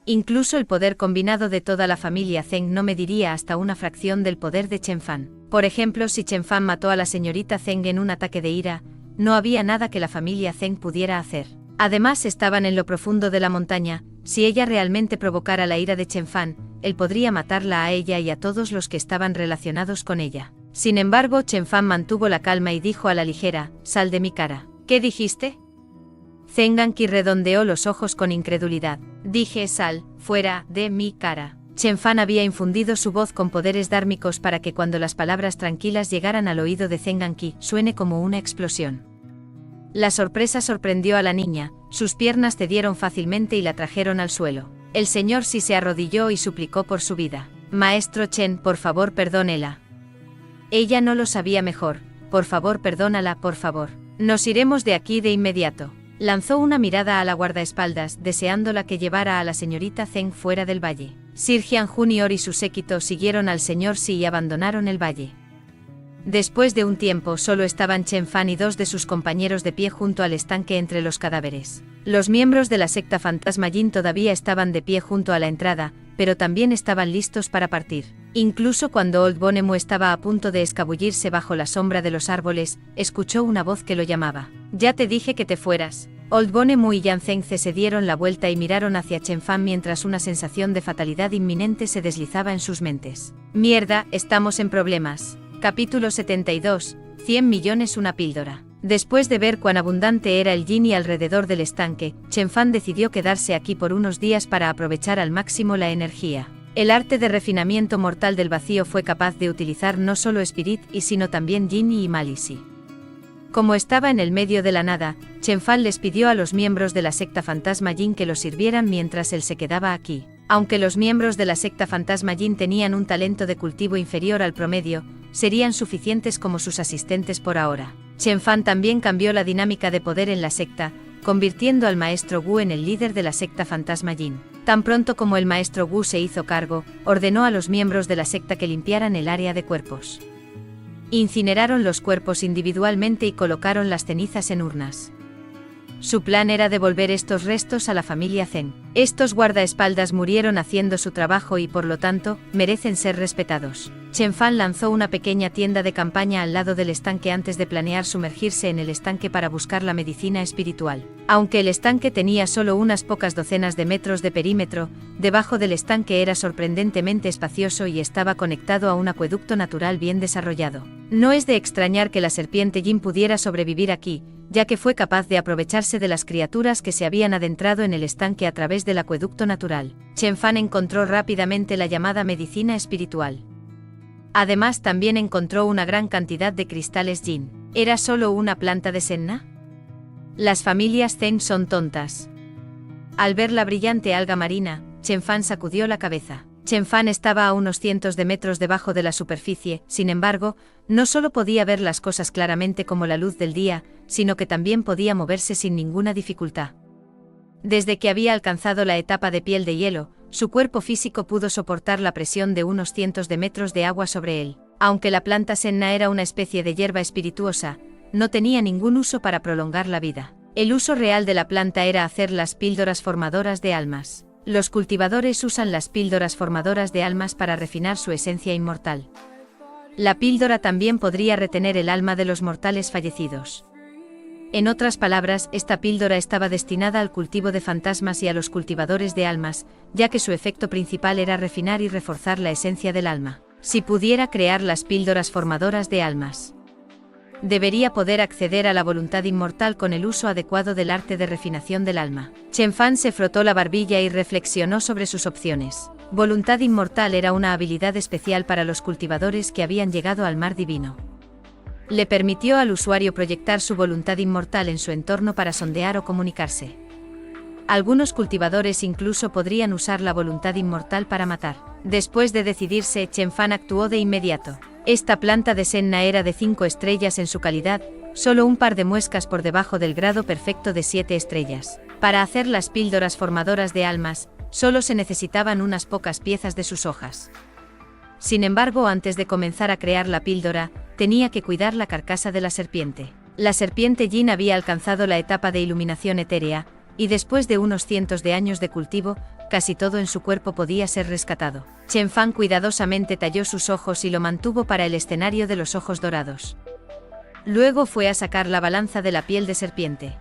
Incluso el poder combinado de toda la familia Zeng no mediría hasta una fracción del poder de Chen Fan. Por ejemplo, si Chen Fan mató a la señorita Zeng en un ataque de ira, no había nada que la familia Zeng pudiera hacer. Además, estaban en lo profundo de la montaña. Si ella realmente provocara la ira de Chen Fan, él podría matarla a ella y a todos los que estaban relacionados con ella. Sin embargo, Chen Fan mantuvo la calma y dijo a la ligera: sal de mi cara. ¿Qué dijiste? Zeng Anqi redondeó los ojos con incredulidad. Dije: sal, fuera, de mi cara. Chen Fan había infundido su voz con poderes dármicos para que cuando las palabras tranquilas llegaran al oído de Zeng Anqi, suene como una explosión. La sorpresa sorprendió a la niña, sus piernas cedieron fácilmente y la trajeron al suelo. El señor sí se arrodilló y suplicó por su vida. Maestro Chen, por favor perdónela. Ella no lo sabía mejor. Por favor perdónala, por favor. Nos iremos de aquí de inmediato. Lanzó una mirada a la guardaespaldas, deseándola que llevara a la señorita Zeng fuera del valle. Sir Jian Junior y su séquito siguieron al señor Si y abandonaron el valle. Después de un tiempo solo estaban Chen Fan y 2 de sus compañeros de pie junto al estanque entre los cadáveres. Los miembros de la secta Fantasma Yin todavía estaban de pie junto a la entrada, pero también estaban listos para partir. Incluso cuando Old Bonemu estaba a punto de escabullirse bajo la sombra de los árboles, escuchó una voz que lo llamaba. «Ya te dije que te fueras». Old Bonemu y Yan Zengce se dieron la vuelta y miraron hacia Chen Fan mientras una sensación de fatalidad inminente se deslizaba en sus mentes. «Mierda, estamos en problemas». Capítulo 72. 100 millones una píldora. Después de ver cuán abundante era el yin y alrededor del estanque, Chen Fan decidió quedarse aquí por unos días para aprovechar al máximo la energía. El arte de refinamiento mortal del vacío fue capaz de utilizar no solo Spirit y sino también yin y Malisi. Como estaba en el medio de la nada, Chen Fan les pidió a los miembros de la secta Fantasma Yin que lo sirvieran mientras él se quedaba aquí. Aunque los miembros de la secta Fantasma Yin tenían un talento de cultivo inferior al promedio, serían suficientes como sus asistentes por ahora. Chen Fan también cambió la dinámica de poder en la secta, convirtiendo al maestro Wu en el líder de la secta Fantasma Yin. Tan pronto como el maestro Wu se hizo cargo, ordenó a los miembros de la secta que limpiaran el área de cuerpos. Incineraron los cuerpos individualmente y colocaron las cenizas en urnas. Su plan era devolver estos restos a la familia Zeng. Estos guardaespaldas murieron haciendo su trabajo y por lo tanto, merecen ser respetados. Chen Fan lanzó una pequeña tienda de campaña al lado del estanque antes de planear sumergirse en el estanque para buscar la medicina espiritual. Aunque el estanque tenía solo unas pocas docenas de metros de perímetro, debajo del estanque era sorprendentemente espacioso y estaba conectado a un acueducto natural bien desarrollado. No es de extrañar que la serpiente Yin pudiera sobrevivir aquí, ya que fue capaz de aprovecharse de las criaturas que se habían adentrado en el estanque a través del acueducto natural. Chen Fan encontró rápidamente la llamada medicina espiritual. Además también encontró una gran cantidad de cristales Yin. ¿Era solo una planta de Senna? Las familias Zeng son tontas. Al ver la brillante alga marina, Chen Fan sacudió la cabeza. Chen Fan estaba a unos cientos de metros debajo de la superficie, sin embargo, no solo podía ver las cosas claramente como la luz del día, sino que también podía moverse sin ninguna dificultad. Desde que había alcanzado la etapa de piel de hielo, su cuerpo físico pudo soportar la presión de unos cientos de metros de agua sobre él. Aunque la planta Senna era una especie de hierba espirituosa, no tenía ningún uso para prolongar la vida. El uso real de la planta era hacer las píldoras formadoras de almas. Los cultivadores usan las píldoras formadoras de almas para refinar su esencia inmortal. La píldora también podría retener el alma de los mortales fallecidos. En otras palabras, esta píldora estaba destinada al cultivo de fantasmas y a los cultivadores de almas, ya que su efecto principal era refinar y reforzar la esencia del alma. Si pudiera crear las píldoras formadoras de almas, debería poder acceder a la voluntad inmortal con el uso adecuado del arte de refinación del alma. Chen Fan se frotó la barbilla y reflexionó sobre sus opciones. Voluntad inmortal era una habilidad especial para los cultivadores que habían llegado al mar divino. Le permitió al usuario proyectar su voluntad inmortal en su entorno para sondear o comunicarse. Algunos cultivadores incluso podrían usar la voluntad inmortal para matar. Después de decidirse, Chen Fan actuó de inmediato. Esta planta de Senna era de 5 estrellas en su calidad, solo un par de muescas por debajo del grado perfecto de 7 estrellas. Para hacer las píldoras formadoras de almas, solo se necesitaban unas pocas piezas de sus hojas. Sin embargo, antes de comenzar a crear la píldora, tenía que cuidar la carcasa de la serpiente. La serpiente Yin había alcanzado la etapa de iluminación etérea, y después de unos cientos de años de cultivo, casi todo en su cuerpo podía ser rescatado. Chen Fan cuidadosamente talló sus ojos y lo mantuvo para el escenario de los ojos dorados. Luego fue a sacar la balanza de la piel de serpiente.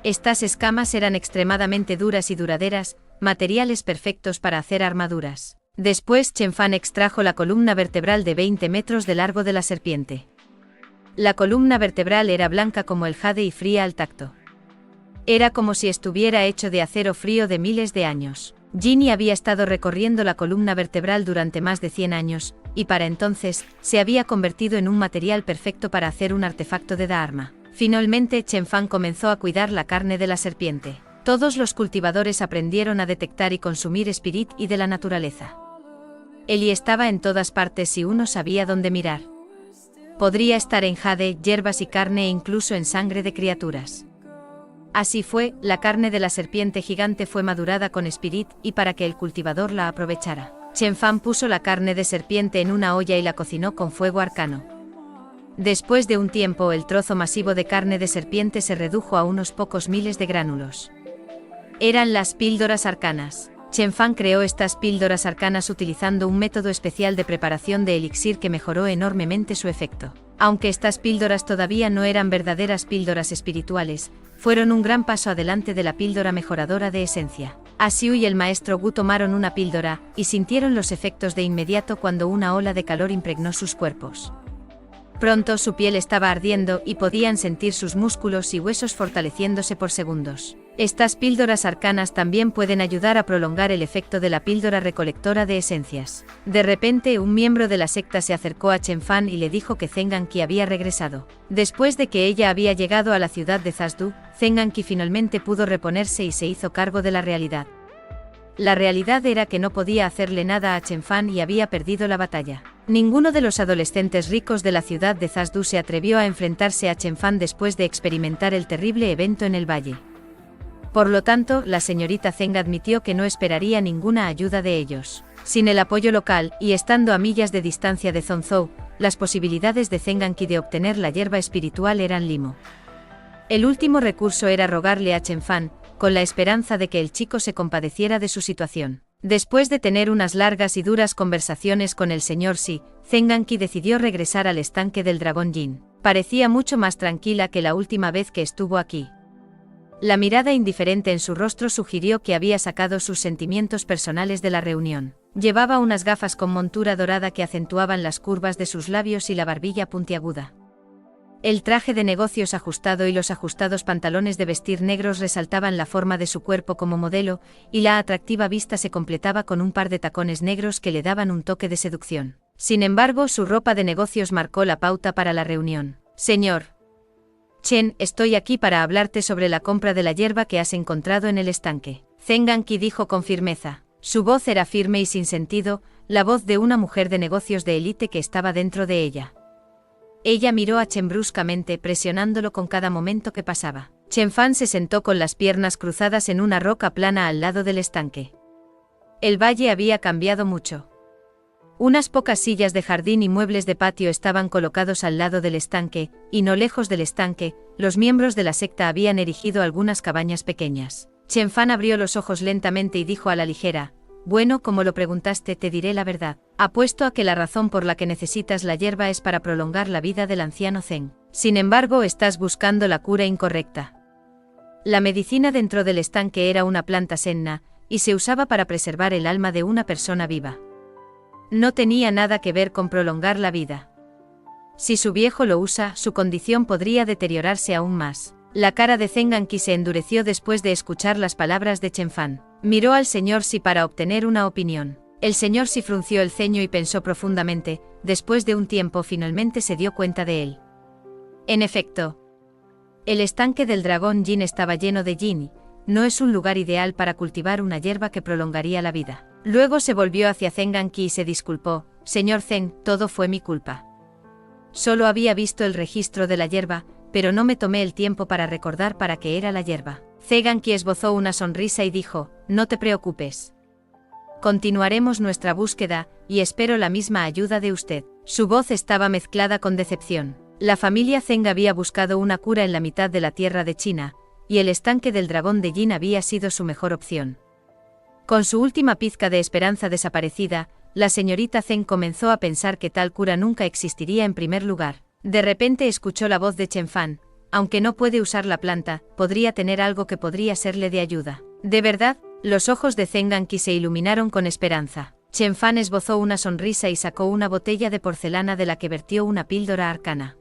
Estas escamas eran extremadamente duras y duraderas, materiales perfectos para hacer armaduras. Después Chen Fan extrajo la columna vertebral de 20 metros de largo de la serpiente. La columna vertebral era blanca como el jade y fría al tacto. Era como si estuviera hecho de acero frío de miles de años. Ginny había estado recorriendo la columna vertebral durante más de 100 años, y para entonces, se había convertido en un material perfecto para hacer un artefacto de Dharma. Finalmente, Chen Fan comenzó a cuidar la carne de la serpiente. Todos los cultivadores aprendieron a detectar y consumir spirit y de la naturaleza. Eli estaba en todas partes si uno sabía dónde mirar. Podría estar en jade, hierbas y carne e incluso en sangre de criaturas. Así fue, la carne de la serpiente gigante fue madurada con Spirit y para que el cultivador la aprovechara. Chen Fan puso la carne de serpiente en una olla y la cocinó con fuego arcano. Después de un tiempo, el trozo masivo de carne de serpiente se redujo a unos pocos miles de gránulos. Eran las píldoras arcanas. Chen Fan creó estas píldoras arcanas utilizando un método especial de preparación de elixir que mejoró enormemente su efecto. Aunque estas píldoras todavía no eran verdaderas píldoras espirituales, fueron un gran paso adelante de la píldora mejoradora de esencia. Asiu y el maestro Gu tomaron una píldora, y sintieron los efectos de inmediato cuando una ola de calor impregnó sus cuerpos. Pronto su piel estaba ardiendo y podían sentir sus músculos y huesos fortaleciéndose por segundos. Estas píldoras arcanas también pueden ayudar a prolongar el efecto de la píldora recolectora de esencias. De repente, un miembro de la secta se acercó a Chen Fan y le dijo que Zheng Anqi había regresado. Después de que ella había llegado a la ciudad de Zhasdu, Zheng Anqi finalmente pudo reponerse y se hizo cargo de la realidad. La realidad era que no podía hacerle nada a Chen Fan y había perdido la batalla. Ninguno de los adolescentes ricos de la ciudad de Zhasdu se atrevió a enfrentarse a Chen Fan después de experimentar el terrible evento en el valle. Por lo tanto, la señorita Zheng admitió que no esperaría ninguna ayuda de ellos. Sin el apoyo local, y estando a millas de distancia de Zonzhou, las posibilidades de Zheng Anqi de obtener la hierba espiritual eran limo. El último recurso era rogarle a Chen Fan, con la esperanza de que el chico se compadeciera de su situación. Después de tener unas largas y duras conversaciones con el señor Si, Zheng Anqi decidió regresar al estanque del dragón Yin. Parecía mucho más tranquila que la última vez que estuvo aquí. La mirada indiferente en su rostro sugirió que había sacado sus sentimientos personales de la reunión. Llevaba unas gafas con montura dorada que acentuaban las curvas de sus labios y la barbilla puntiaguda. El traje de negocios ajustado y los ajustados pantalones de vestir negros resaltaban la forma de su cuerpo como modelo, y la atractiva vista se completaba con un par de tacones negros que le daban un toque de seducción. Sin embargo, su ropa de negocios marcó la pauta para la reunión. Señor Chen, estoy aquí para hablarte sobre la compra de la hierba que has encontrado en el estanque. Zheng Anqi dijo con firmeza. Su voz era firme y sin sentido, la voz de una mujer de negocios de élite que estaba dentro de ella. Ella miró a Chen bruscamente, presionándolo con cada momento que pasaba. Chen Fan se sentó con las piernas cruzadas en una roca plana al lado del estanque. El valle había cambiado mucho. Unas pocas sillas de jardín y muebles de patio estaban colocados al lado del estanque, y no lejos del estanque, los miembros de la secta habían erigido algunas cabañas pequeñas. Chen Fan abrió los ojos lentamente y dijo a la ligera: bueno, como lo preguntaste, te diré la verdad. Apuesto a que la razón por la que necesitas la hierba es para prolongar la vida del anciano Zheng. Sin embargo, estás buscando la cura incorrecta. La medicina dentro del estanque era una planta senna, y se usaba para preservar el alma de una persona viva. No tenía nada que ver con prolongar la vida. Si su viejo lo usa, su condición podría deteriorarse aún más. La cara de Zheng Anqi se endureció después de escuchar las palabras de Chen Fan. Miró al señor Si para obtener una opinión. El señor Si frunció el ceño y pensó profundamente. Después de un tiempo finalmente se dio cuenta de él. En efecto, el estanque del dragón Yin estaba lleno de yin. No es un lugar ideal para cultivar una hierba que prolongaría la vida. Luego se volvió hacia Zheng Anqi y se disculpó. Señor Zheng, todo fue mi culpa. Solo había visto el registro de la hierba, pero no me tomé el tiempo para recordar para qué era la hierba. Zheng Anqi esbozó una sonrisa y dijo: no te preocupes. Continuaremos nuestra búsqueda, y espero la misma ayuda de usted. Su voz estaba mezclada con decepción. La familia Zheng había buscado una cura en la mitad de la tierra de China, y el estanque del dragón de Yin había sido su mejor opción. Con su última pizca de esperanza desaparecida, la señorita Zheng comenzó a pensar que tal cura nunca existiría en primer lugar. De repente escuchó la voz de Chen Fan. Aunque no puede usar la planta, podría tener algo que podría serle de ayuda. ¿De verdad? Los ojos de Zheng Anqi se iluminaron con esperanza. Chen Fan esbozó una sonrisa y sacó una botella de porcelana de la que vertió una píldora arcana.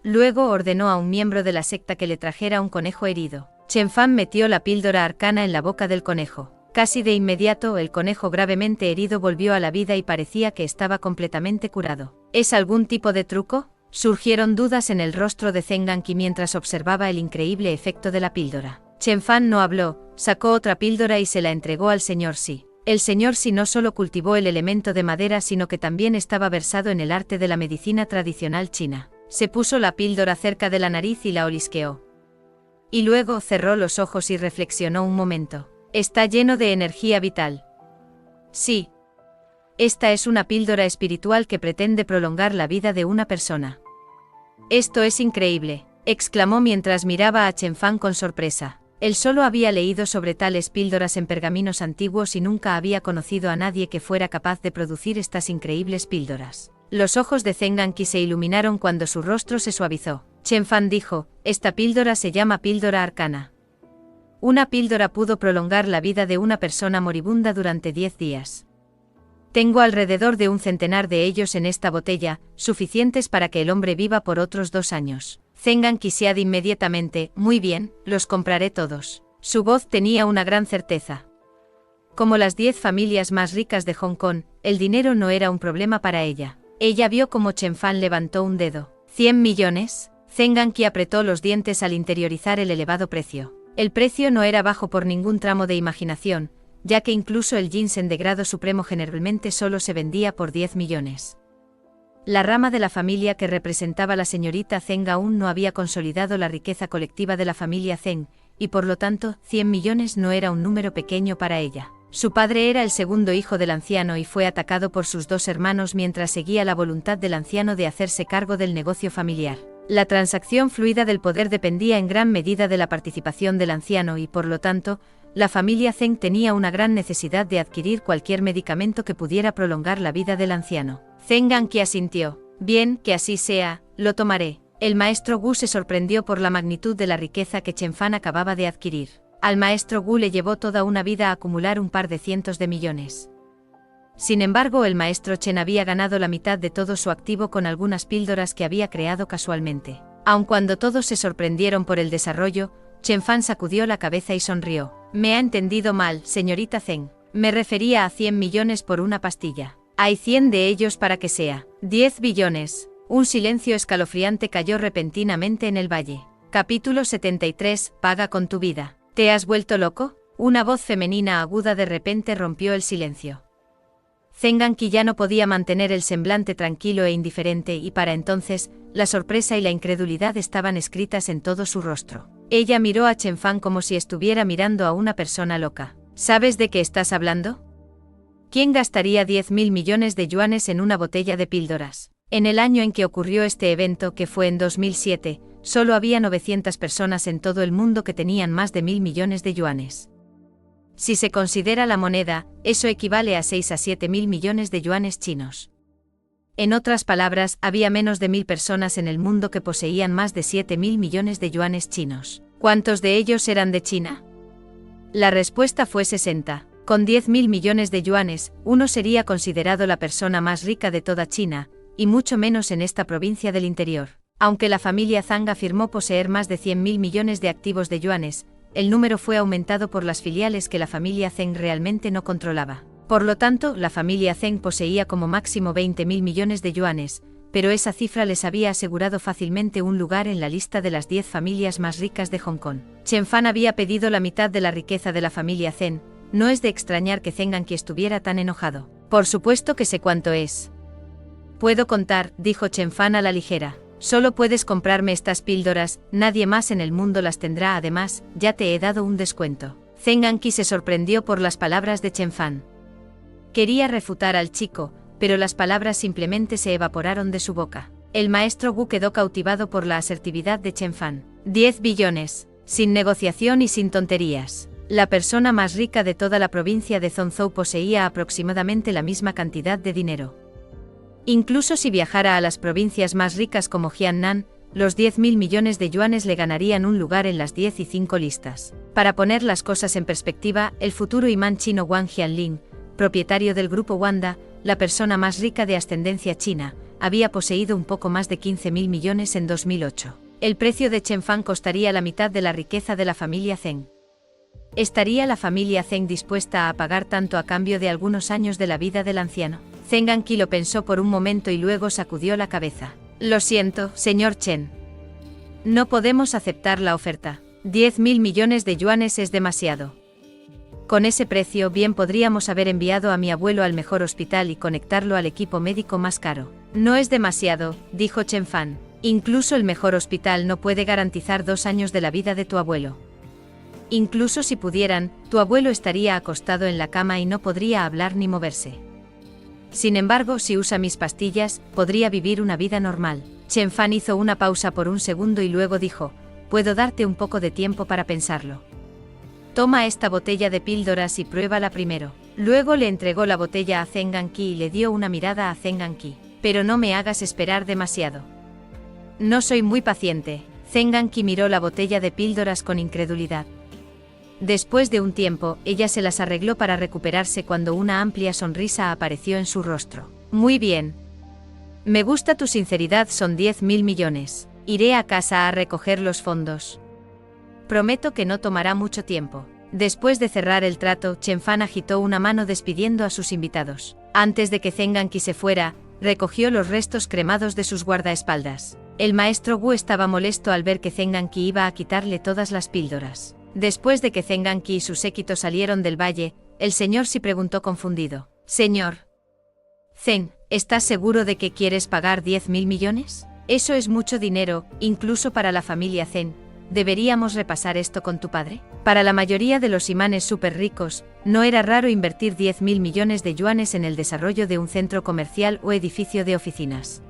Luego ordenó a un miembro de la secta que le trajera un conejo herido. Chen Fan metió la píldora arcana en la boca del conejo. Casi de inmediato el conejo gravemente herido volvió a la vida y parecía que estaba completamente curado. ¿Es algún tipo de truco? Surgieron dudas en el rostro de Zheng Anqi mientras observaba el increíble efecto de la píldora. Chen Fan no habló, sacó otra píldora y se la entregó al señor Si. El señor Si no solo cultivó el elemento de madera sino que también estaba versado en el arte de la medicina tradicional china. Se puso la píldora cerca de la nariz y la olisqueó. Y luego cerró los ojos y reflexionó un momento. Está lleno de energía vital. Sí. Esta es una píldora espiritual que pretende prolongar la vida de una persona. Esto es increíble, exclamó mientras miraba a Chen Fan con sorpresa. Él solo había leído sobre tales píldoras en pergaminos antiguos y nunca había conocido a nadie que fuera capaz de producir estas increíbles píldoras. Los ojos de Zheng Anqi se iluminaron cuando su rostro se suavizó. Chen Fan dijo, esta píldora se llama píldora arcana. Una píldora pudo prolongar la vida de una persona moribunda durante 10 días. Tengo alrededor de un centenar de ellos en esta botella, suficientes para que el hombre viva por otros 2 años. Zheng Anqi de inmediatamente, muy bien, los compraré todos. Su voz tenía una gran certeza. Como las 10 familias más ricas de Hong Kong, el dinero no era un problema para ella. Ella vio como Chen Fan levantó un dedo. ¿100 millones? Zheng Anqi apretó los dientes al interiorizar el elevado precio. El precio no era bajo por ningún tramo de imaginación, ya que incluso el ginseng de grado supremo generalmente solo se vendía por 10 millones. La rama de la familia que representaba la señorita Zheng aún no había consolidado la riqueza colectiva de la familia Zheng, y por lo tanto, 100 millones no era un número pequeño para ella. Su padre era el segundo hijo del anciano y fue atacado por sus 2 hermanos mientras seguía la voluntad del anciano de hacerse cargo del negocio familiar. La transacción fluida del poder dependía en gran medida de la participación del anciano y, por lo tanto, la familia Zheng tenía una gran necesidad de adquirir cualquier medicamento que pudiera prolongar la vida del anciano. Zheng Anqi asintió. Bien, que así sea, lo tomaré. El maestro Gu se sorprendió por la magnitud de la riqueza que Chen Fan acababa de adquirir. Al maestro Gu le llevó toda una vida a acumular un par de cientos de millones. Sin embargo, el maestro Chen había ganado la mitad de todo su activo con algunas píldoras que había creado casualmente. Aun cuando todos se sorprendieron por el desarrollo, Chen Fan sacudió la cabeza y sonrió. Me ha entendido mal, señorita Zheng. Me refería a 100 millones por una pastilla. Hay 100 de ellos para que sea 10 billones. Un silencio escalofriante cayó repentinamente en el valle. Capítulo 73. Paga con tu vida. ¿Te has vuelto loco? Una voz femenina aguda de repente rompió el silencio. Zheng Anqi ya no podía mantener el semblante tranquilo e indiferente y para entonces, la sorpresa y la incredulidad estaban escritas en todo su rostro. Ella miró a Chen Fan como si estuviera mirando a una persona loca. ¿Sabes de qué estás hablando? ¿Quién gastaría 10.000 millones de yuanes en una botella de píldoras? En el año en que ocurrió este evento, que fue en 2007, solo había 900 personas en todo el mundo que tenían más de 1.000 millones de yuanes. Si se considera la moneda, eso equivale a 6 a 7.000 millones de yuanes chinos. En otras palabras, había menos de 1.000 personas en el mundo que poseían más de 7.000 millones de yuanes chinos. ¿Cuántos de ellos eran de China? La respuesta fue 60. Con 10.000 millones de yuanes, uno sería considerado la persona más rica de toda China, y mucho menos en esta provincia del interior. Aunque la familia Zhang afirmó poseer más de 100.000 millones de activos de yuanes, el número fue aumentado por las filiales que la familia Zheng realmente no controlaba. Por lo tanto, la familia Zheng poseía como máximo 20.000 millones de yuanes, pero esa cifra les había asegurado fácilmente un lugar en la lista de las 10 familias más ricas de Hong Kong. Chen Fan había pedido la mitad de la riqueza de la familia Zheng. No es de extrañar que Zheng Anqi estuviera tan enojado. Por supuesto que sé cuánto es. Puedo contar, dijo Chen Fan a la ligera. Solo puedes comprarme estas píldoras, nadie más en el mundo las tendrá. Además, ya te he dado un descuento. Zheng Anqi se sorprendió por las palabras de Chen Fan. Quería refutar al chico, pero las palabras simplemente se evaporaron de su boca. El maestro Gu quedó cautivado por la asertividad de Chen Fan. 10 billones. Sin negociación y sin tonterías. La persona más rica de toda la provincia de Zhongzhou poseía aproximadamente la misma cantidad de dinero. Incluso si viajara a las provincias más ricas como Jiannan, los 10.000 millones de yuanes le ganarían un lugar en las 10 y 5 listas. Para poner las cosas en perspectiva, el futuro imán chino Wang Jianling, propietario del grupo Wanda, la persona más rica de ascendencia china, había poseído un poco más de 15.000 millones en 2008. El precio de Chen Fan costaría la mitad de la riqueza de la familia Zheng. ¿Estaría la familia Zheng dispuesta a pagar tanto a cambio de algunos años de la vida del anciano? Zheng Anqi lo pensó por un momento y luego sacudió la cabeza. Lo siento, señor Chen. No podemos aceptar la oferta. 10.000 millones de yuanes es demasiado. Con ese precio bien podríamos haber enviado a mi abuelo al mejor hospital y conectarlo al equipo médico más caro. No es demasiado, dijo Chen Fan. Incluso el mejor hospital no puede garantizar 2 años de la vida de tu abuelo. Incluso si pudieran, tu abuelo estaría acostado en la cama y no podría hablar ni moverse. Sin embargo, si usa mis pastillas, podría vivir una vida normal. Chen Fan hizo una pausa por un segundo y luego dijo, puedo darte un poco de tiempo para pensarlo. Toma esta botella de píldoras y pruébala primero. Luego le entregó la botella a Zheng Ganqi y le dio una mirada a Zheng Ganqi. Pero no me hagas esperar demasiado. No soy muy paciente. Zheng Ganqi miró la botella de píldoras con incredulidad. Después de un tiempo, ella se las arregló para recuperarse cuando una amplia sonrisa apareció en su rostro. Muy bien. Me gusta tu sinceridad, son 10.000 millones. Iré a casa a recoger los fondos. Prometo que no tomará mucho tiempo. Después de cerrar el trato, Chen Fan agitó una mano despidiendo a sus invitados. Antes de que Zheng Ganqi se fuera, recogió los restos cremados de sus guardaespaldas. El maestro Wu estaba molesto al ver que Zheng Ganqi iba a quitarle todas las píldoras. Después de que Zheng Ganqi y su séquito salieron del valle, el señor sí preguntó confundido. Señor Zheng, ¿estás seguro de que quieres pagar 10.000 millones? Eso es mucho dinero, incluso para la familia Zheng. ¿Deberíamos repasar esto con tu padre? Para la mayoría de los imanes súper ricos, no era raro invertir 10.000 millones de yuanes en el desarrollo de un centro comercial o edificio de oficinas.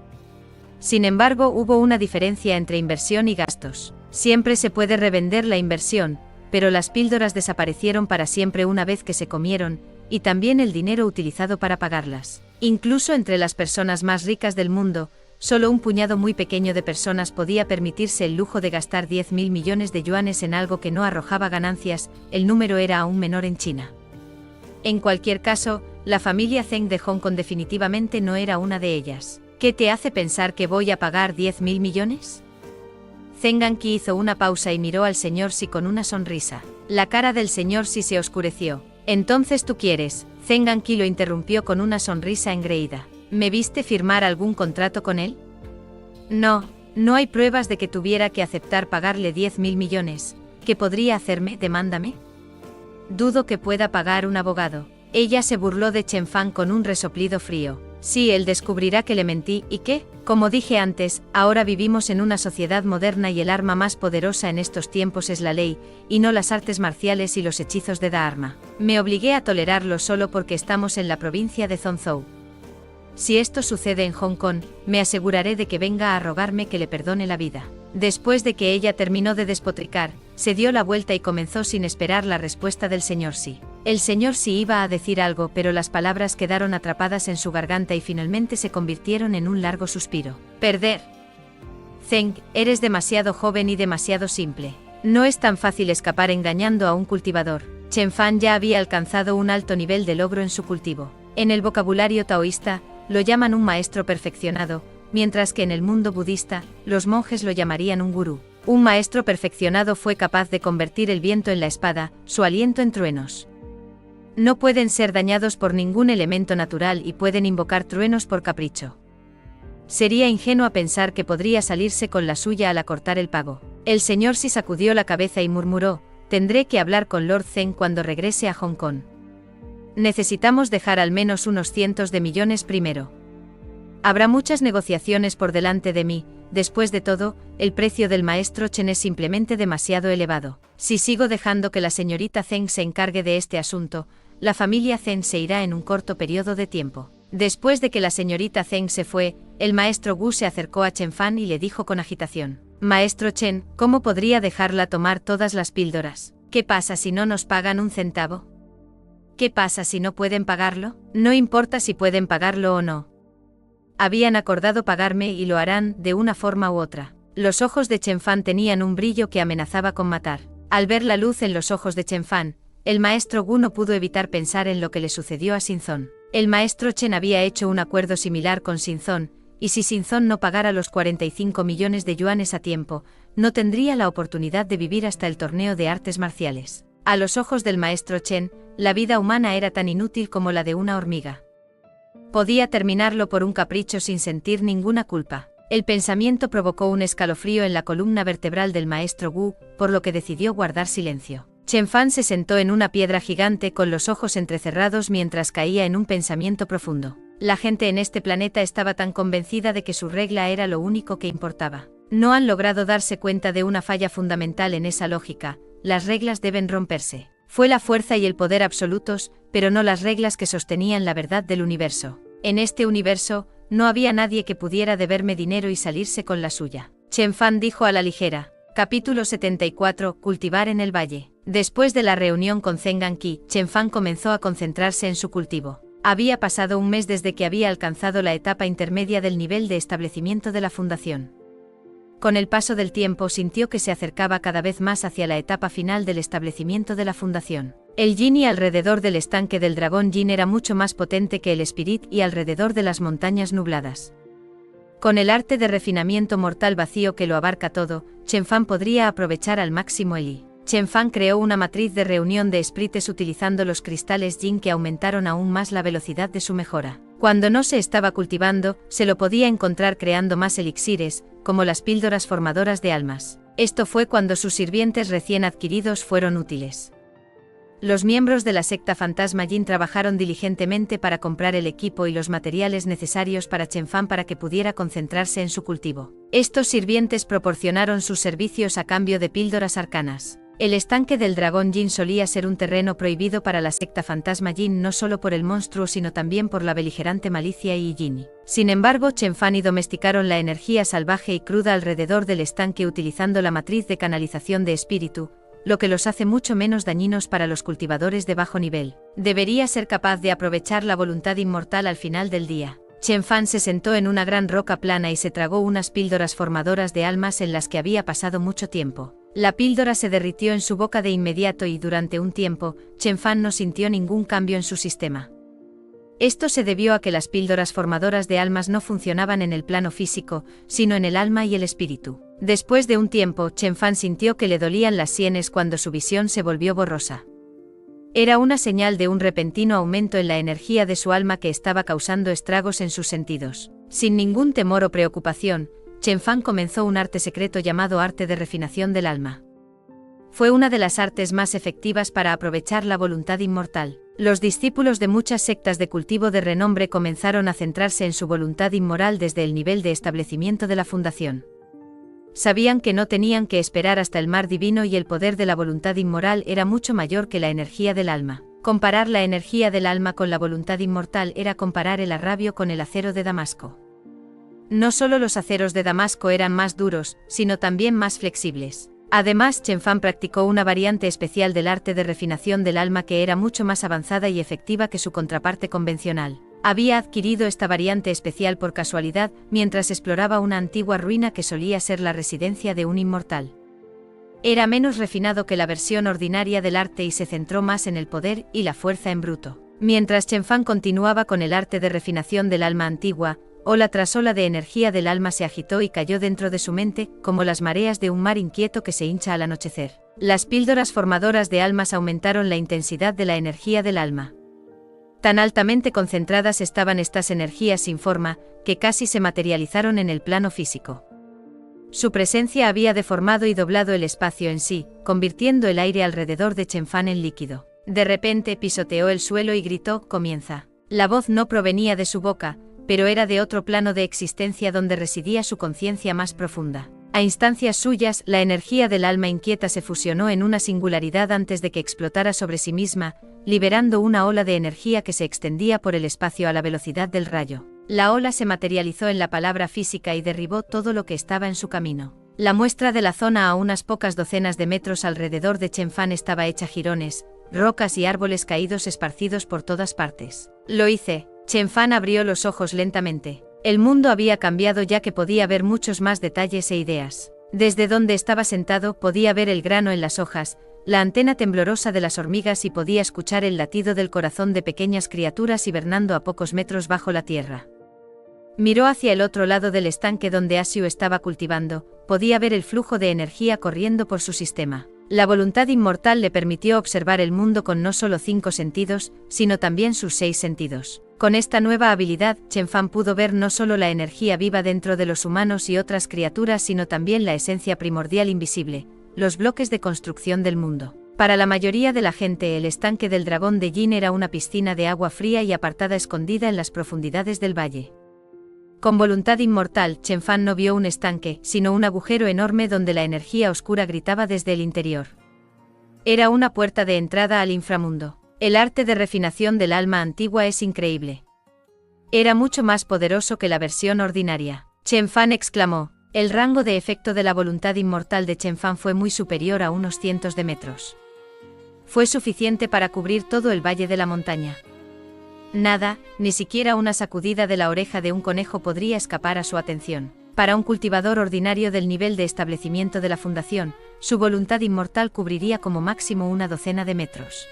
Sin embargo, hubo una diferencia entre inversión y gastos. Siempre se puede revender la inversión, pero las píldoras desaparecieron para siempre una vez que se comieron, y también el dinero utilizado para pagarlas. Incluso entre las personas más ricas del mundo, solo un puñado muy pequeño de personas podía permitirse el lujo de gastar 10.000 millones de yuanes en algo que no arrojaba ganancias. El número era aún menor en China. En cualquier caso, la familia Zheng de Hong Kong definitivamente no era una de ellas. ¿Qué te hace pensar que voy a pagar 10.000 millones? Zheng Ganqi hizo una pausa y miró al señor Xi con una sonrisa. La cara del señor Xi se oscureció. Entonces tú quieres. Zheng Ganqi lo interrumpió con una sonrisa engreída. ¿Me viste firmar algún contrato con él? No, no hay pruebas de que tuviera que aceptar pagarle 10.000 millones. ¿Qué podría hacerme? Demándame. Dudo que pueda pagar un abogado. Ella se burló de Chen Fan con un resoplido frío. Sí, él descubrirá que le mentí, ¿y qué? Como dije antes, ahora vivimos en una sociedad moderna y el arma más poderosa en estos tiempos es la ley, y no las artes marciales y los hechizos de Dharma. Me obligué a tolerarlo solo porque estamos en la provincia de Zhongzhou. Si esto sucede en Hong Kong, me aseguraré de que venga a rogarme que le perdone la vida. Después de que ella terminó de despotricar, se dio la vuelta y comenzó sin esperar la respuesta del señor Xi. El señor Xi iba a decir algo, pero las palabras quedaron atrapadas en su garganta y finalmente se convirtieron en un largo suspiro. Perder. Zheng, eres demasiado joven y demasiado simple. No es tan fácil escapar engañando a un cultivador. Chen Fan ya había alcanzado un alto nivel de logro en su cultivo. En el vocabulario taoísta, lo llaman un maestro perfeccionado, mientras que en el mundo budista, los monjes lo llamarían un gurú. Un maestro perfeccionado fue capaz de convertir el viento en la espada, su aliento en truenos. No pueden ser dañados por ningún elemento natural y pueden invocar truenos por capricho. Sería ingenuo pensar que podría salirse con la suya al acortar el pago. El señor Xi sacudió la cabeza y murmuró, tendré que hablar con Lord Zheng cuando regrese a Hong Kong. Necesitamos dejar al menos unos cientos de millones primero. Habrá muchas negociaciones por delante de mí. Después de todo, el precio del maestro Chen es simplemente demasiado elevado. Si sigo dejando que la señorita Zheng se encargue de este asunto, la familia Zheng se irá en un corto periodo de tiempo. Después de que la señorita Zheng se fue, el maestro Wu se acercó a Chen Fan y le dijo con agitación: Maestro Chen, ¿cómo podría dejarla tomar todas las píldoras? ¿Qué pasa si no nos pagan un centavo? ¿Qué pasa si no pueden pagarlo? No importa si pueden pagarlo o no. Habían acordado pagarme y lo harán, de una forma u otra. Los ojos de Chen Fan tenían un brillo que amenazaba con matar. Al ver la luz en los ojos de Chen Fan, el maestro Wu no pudo evitar pensar en lo que le sucedió a Sinzon. El maestro Chen había hecho un acuerdo similar con Sinzon, y si Sinzon no pagara los 45 millones de yuanes a tiempo, no tendría la oportunidad de vivir hasta el torneo de artes marciales. A los ojos del maestro Chen, la vida humana era tan inútil como la de una hormiga. Podía terminarlo por un capricho sin sentir ninguna culpa. El pensamiento provocó un escalofrío en la columna vertebral del maestro Wu, por lo que decidió guardar silencio. Chen Fan se sentó en una piedra gigante con los ojos entrecerrados mientras caía en un pensamiento profundo. La gente en este planeta estaba tan convencida de que su regla era lo único que importaba. No han logrado darse cuenta de una falla fundamental en esa lógica: las reglas deben romperse. Fue la fuerza y el poder absolutos, pero no las reglas que sostenían la verdad del universo. En este universo, no había nadie que pudiera deberme dinero y salirse con la suya. Chen Fan dijo a la ligera. Capítulo 74. Cultivar en el valle. Después de la reunión con Zheng Anqi, Chen Fan comenzó a concentrarse en su cultivo. Había pasado un mes desde que había alcanzado la etapa intermedia del nivel de establecimiento de la fundación. Con el paso del tiempo sintió que se acercaba cada vez más hacia la etapa final del establecimiento de la fundación. El Yin alrededor del estanque del dragón Yin era mucho más potente que el Spirit y alrededor de las montañas nubladas. Con el arte de refinamiento mortal vacío que lo abarca todo, Chen Fan podría aprovechar al máximo el Yi. Chen Fan creó una matriz de reunión de espíritus utilizando los cristales Yin que aumentaron aún más la velocidad de su mejora. Cuando no se estaba cultivando, se lo podía encontrar creando más elixires, como las píldoras formadoras de almas. Esto fue cuando sus sirvientes recién adquiridos fueron útiles. Los miembros de la secta Fantasma Yin trabajaron diligentemente para comprar el equipo y los materiales necesarios para Chen Fan para que pudiera concentrarse en su cultivo. Estos sirvientes proporcionaron sus servicios a cambio de píldoras arcanas. El estanque del dragón Yin solía ser un terreno prohibido para la secta Fantasma Yin no solo por el monstruo sino también por la beligerante malicia y Yin. Sin embargo, Chen Fan y domesticaron la energía salvaje y cruda alrededor del estanque utilizando la matriz de canalización de espíritu, lo que los hace mucho menos dañinos para los cultivadores de bajo nivel. Debería ser capaz de aprovechar la voluntad inmortal al final del día. Chen Fan se sentó en una gran roca plana y se tragó unas píldoras formadoras de almas en las que había pasado mucho tiempo. La píldora se derritió en su boca de inmediato y durante un tiempo, Chen Fan no sintió ningún cambio en su sistema. Esto se debió a que las píldoras formadoras de almas no funcionaban en el plano físico, sino en el alma y el espíritu. Después de un tiempo, Chen Fan sintió que le dolían las sienes cuando su visión se volvió borrosa. Era una señal de un repentino aumento en la energía de su alma que estaba causando estragos en sus sentidos. Sin ningún temor o preocupación, Chen Fan comenzó un arte secreto llamado arte de refinación del alma. Fue una de las artes más efectivas para aprovechar la voluntad inmortal. Los discípulos de muchas sectas de cultivo de renombre comenzaron a centrarse en su voluntad inmoral desde el nivel de establecimiento de la fundación. Sabían que no tenían que esperar hasta el mar divino y el poder de la voluntad inmoral era mucho mayor que la energía del alma. Comparar la energía del alma con la voluntad inmortal era comparar el arrabio con el acero de Damasco. No solo los aceros de Damasco eran más duros, sino también más flexibles. Además, Chen Fan practicó una variante especial del arte de refinación del alma que era mucho más avanzada y efectiva que su contraparte convencional. Había adquirido esta variante especial por casualidad, mientras exploraba una antigua ruina que solía ser la residencia de un inmortal. Era menos refinado que la versión ordinaria del arte y se centró más en el poder y la fuerza en bruto. Mientras Chen Fan continuaba con el arte de refinación del alma antigua, ola tras ola de energía del alma se agitó y cayó dentro de su mente, como las mareas de un mar inquieto que se hincha al anochecer. Las píldoras formadoras de almas aumentaron la intensidad de la energía del alma. Tan altamente concentradas estaban estas energías sin forma, que casi se materializaron en el plano físico. Su presencia había deformado y doblado el espacio en sí, convirtiendo el aire alrededor de Chen Fan en líquido. De repente pisoteó el suelo y gritó: «¡Comienza!». La voz no provenía de su boca, pero era de otro plano de existencia donde residía su conciencia más profunda. A instancias suyas, la energía del alma inquieta se fusionó en una singularidad antes de que explotara sobre sí misma, liberando una ola de energía que se extendía por el espacio a la velocidad del rayo. La ola se materializó en la palabra física y derribó todo lo que estaba en su camino. La muestra de la zona a unas pocas docenas de metros alrededor de Chen Fan estaba hecha jirones, rocas y árboles caídos esparcidos por todas partes. «Lo hice». Chen Fan abrió los ojos lentamente. El mundo había cambiado ya que podía ver muchos más detalles e ideas. Desde donde estaba sentado podía ver el grano en las hojas, la antena temblorosa de las hormigas y podía escuchar el latido del corazón de pequeñas criaturas hibernando a pocos metros bajo la tierra. Miró hacia el otro lado del estanque donde Asiu estaba cultivando, podía ver el flujo de energía corriendo por su sistema. La voluntad inmortal le permitió observar el mundo con no solo 5 sentidos, sino también sus 6 sentidos. Con esta nueva habilidad, Chen Fan pudo ver no solo la energía viva dentro de los humanos y otras criaturas sino también la esencia primordial invisible, los bloques de construcción del mundo. Para la mayoría de la gente, el estanque del dragón de Jin era una piscina de agua fría y apartada escondida en las profundidades del valle. Con voluntad inmortal, Chen Fan no vio un estanque, sino un agujero enorme donde la energía oscura gritaba desde el interior. Era una puerta de entrada al inframundo. El arte de refinación del alma antigua es increíble. Era mucho más poderoso que la versión ordinaria. Chen Fan exclamó. El rango de efecto de la voluntad inmortal de Chen Fan fue muy superior a unos cientos de metros. Fue suficiente para cubrir todo el valle de la montaña. Nada, ni siquiera una sacudida de la oreja de un conejo podría escapar a su atención. Para un cultivador ordinario del nivel de establecimiento de la fundación, su voluntad inmortal cubriría como máximo una docena de metros.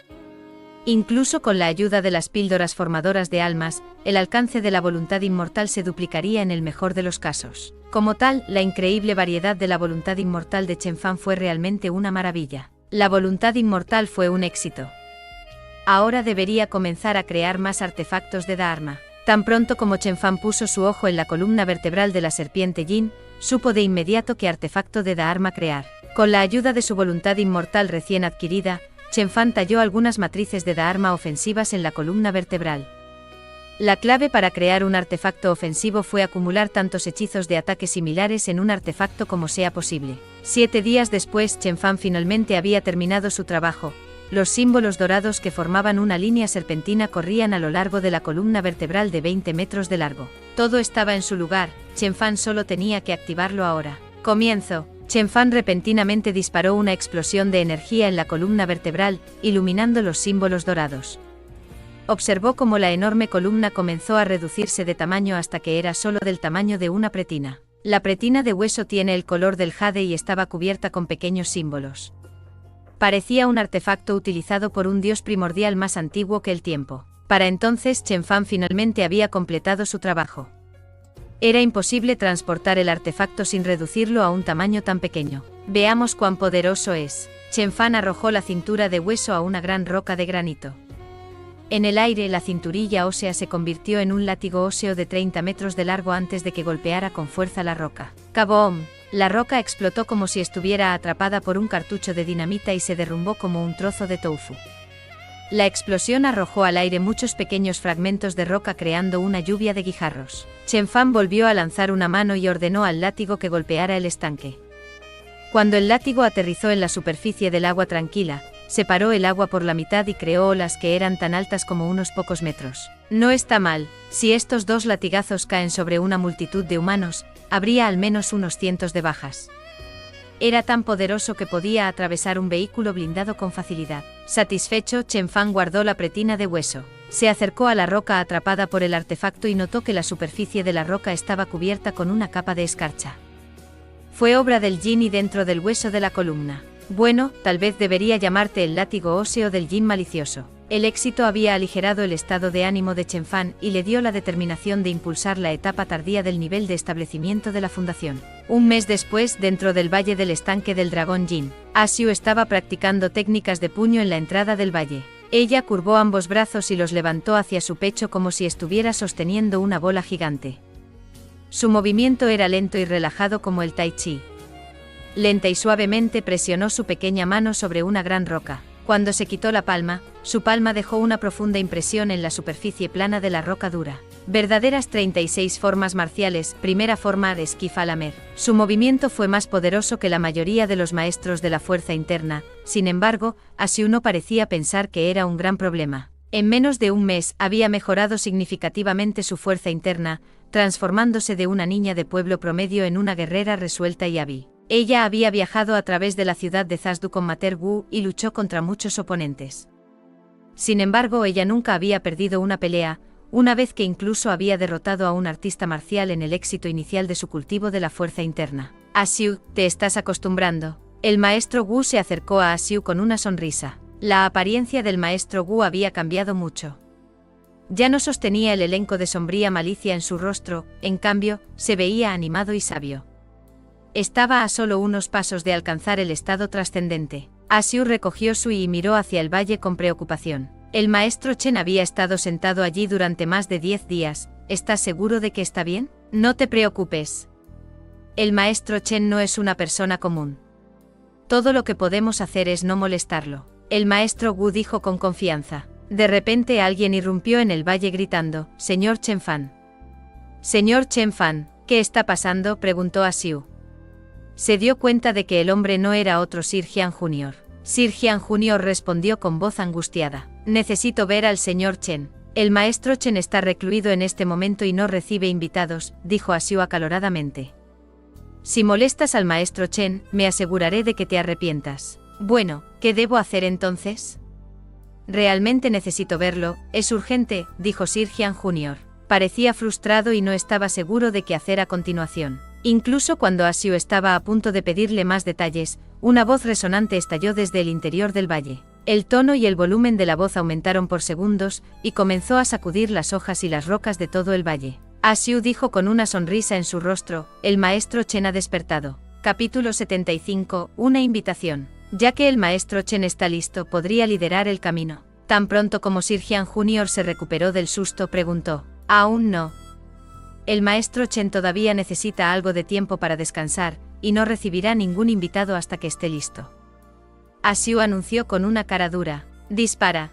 Incluso con la ayuda de las píldoras formadoras de almas, el alcance de la voluntad inmortal se duplicaría en el mejor de los casos. Como tal, la increíble variedad de la voluntad inmortal de Chen Fan fue realmente una maravilla. La voluntad inmortal fue un éxito. Ahora debería comenzar a crear más artefactos de Dharma. Tan pronto como Chen Fan puso su ojo en la columna vertebral de la serpiente Jin, supo de inmediato qué artefacto de Dharma crear. Con la ayuda de su voluntad inmortal recién adquirida, Chen Fan talló algunas matrices de Dharma ofensivas en la columna vertebral. La clave para crear un artefacto ofensivo fue acumular tantos hechizos de ataque similares en un artefacto como sea posible. 7 días después, Chen Fan finalmente había terminado su trabajo. Los símbolos dorados que formaban una línea serpentina corrían a lo largo de la columna vertebral de 20 metros de largo. Todo estaba en su lugar, Chen Fan solo tenía que activarlo ahora. Comienzo. Chen Fan repentinamente disparó una explosión de energía en la columna vertebral, iluminando los símbolos dorados. Observó cómo la enorme columna comenzó a reducirse de tamaño hasta que era solo del tamaño de una pretina. La pretina de hueso tiene el color del jade y estaba cubierta con pequeños símbolos. Parecía un artefacto utilizado por un dios primordial más antiguo que el tiempo. Para entonces Chen Fan finalmente había completado su trabajo. Era imposible transportar el artefacto sin reducirlo a un tamaño tan pequeño. Veamos cuán poderoso es. Chen Fan arrojó la cintura de hueso a una gran roca de granito. En el aire, la cinturilla ósea se convirtió en un látigo óseo de 30 metros de largo antes de que golpeara con fuerza la roca. ¡Kaboom! La roca explotó como si estuviera atrapada por un cartucho de dinamita y se derrumbó como un trozo de tofu. La explosión arrojó al aire muchos pequeños fragmentos de roca creando una lluvia de guijarros. Chen Fan volvió a lanzar una mano y ordenó al látigo que golpeara el estanque. Cuando el látigo aterrizó en la superficie del agua tranquila, separó el agua por la mitad y creó olas que eran tan altas como unos pocos metros. No está mal, si estos 2 latigazos caen sobre una multitud de humanos, habría al menos unos cientos de bajas. Era tan poderoso que podía atravesar un vehículo blindado con facilidad. Satisfecho, Chen Fan guardó la pretina de hueso. Se acercó a la roca atrapada por el artefacto y notó que la superficie de la roca estaba cubierta con una capa de escarcha. Fue obra del Jin y dentro del hueso de la columna. Bueno, tal vez debería llamarte el látigo óseo del Jin malicioso. El éxito había aligerado el estado de ánimo de Chen Fan y le dio la determinación de impulsar la etapa tardía del nivel de establecimiento de la fundación. Un mes después, dentro del valle del estanque del dragón Jin, Asiu estaba practicando técnicas de puño en la entrada del valle. Ella curvó ambos brazos y los levantó hacia su pecho como si estuviera sosteniendo una bola gigante. Su movimiento era lento y relajado como el tai chi. Lenta y suavemente presionó su pequeña mano sobre una gran roca. Cuando se quitó la palma, su palma dejó una profunda impresión en la superficie plana de la roca dura. Verdaderas 36 formas marciales, primera forma de esquifa lamer. Su movimiento fue más poderoso que la mayoría de los maestros de la fuerza interna, sin embargo, Asiu no parecía pensar que era un gran problema. En menos de un mes había mejorado significativamente su fuerza interna, transformándose de una niña de pueblo promedio en una guerrera resuelta y hábil. Ella había viajado a través de la ciudad de Zasdu con Mater Wu y luchó contra muchos oponentes. Sin embargo, ella nunca había perdido una pelea, una vez que incluso había derrotado a un artista marcial en el éxito inicial de su cultivo de la fuerza interna. Asiu, te estás acostumbrando. El maestro Wu se acercó a Asiu con una sonrisa. La apariencia del maestro Wu había cambiado mucho. Ya no sostenía el elenco de sombría malicia en su rostro, en cambio, se veía animado y sabio. Estaba a solo unos pasos de alcanzar el estado trascendente. Asiu recogió su y miró hacia el valle con preocupación. El maestro Chen había estado sentado allí durante más de 10 días. ¿Estás seguro de que está bien? No te preocupes. El maestro Chen no es una persona común. Todo lo que podemos hacer es no molestarlo. El maestro Wu dijo con confianza. De repente alguien irrumpió en el valle gritando, «Señor Chen Fan». «Señor Chen Fan, ¿qué está pasando?», preguntó a Xiu. Se dio cuenta de que el hombre no era otro Sir Jian Jr. Sir Jian Jr. respondió con voz angustiada. «Necesito ver al señor Chen». «El maestro Chen está recluido en este momento y no recibe invitados», dijo a Xiu acaloradamente. «Si molestas al maestro Chen, me aseguraré de que te arrepientas». «Bueno, ¿qué debo hacer entonces?». «Realmente necesito verlo, es urgente», dijo Sir Jian Jr. Parecía frustrado y no estaba seguro de qué hacer a continuación. Incluso cuando Xiu estaba a punto de pedirle más detalles, una voz resonante estalló desde el interior del valle. El tono y el volumen de la voz aumentaron por segundos, y comenzó a sacudir las hojas y las rocas de todo el valle. Xiu dijo con una sonrisa en su rostro, «El maestro Chen ha despertado». Capítulo 75, una invitación. Ya que el maestro Chen está listo, podría liderar el camino. Tan pronto como Sir Jian Jr. se recuperó del susto, preguntó, «Aún no». El maestro Chen todavía necesita algo de tiempo para descansar, y no recibirá ningún invitado hasta que esté listo. Xiu anunció con una cara dura, «Dispara».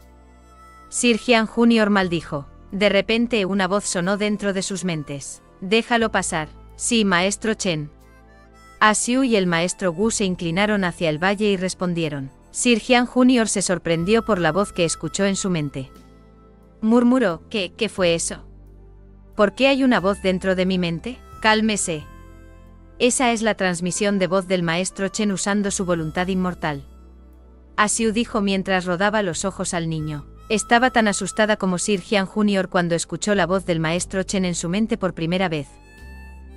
Sir Jian Jr. maldijo. De repente una voz sonó dentro de sus mentes. «Déjalo pasar». «Sí, maestro Chen». Xiu y el maestro Wu se inclinaron hacia el valle y respondieron. Sir Jian Jr. se sorprendió por la voz que escuchó en su mente. Murmuró, ¿Qué fue eso? ¿Por qué hay una voz dentro de mi mente? Cálmese. Esa es la transmisión de voz del maestro Chen usando su voluntad inmortal. Xiu dijo mientras rodaba los ojos al niño. Estaba tan asustada como Sir Jian Jr. cuando escuchó la voz del maestro Chen en su mente por primera vez.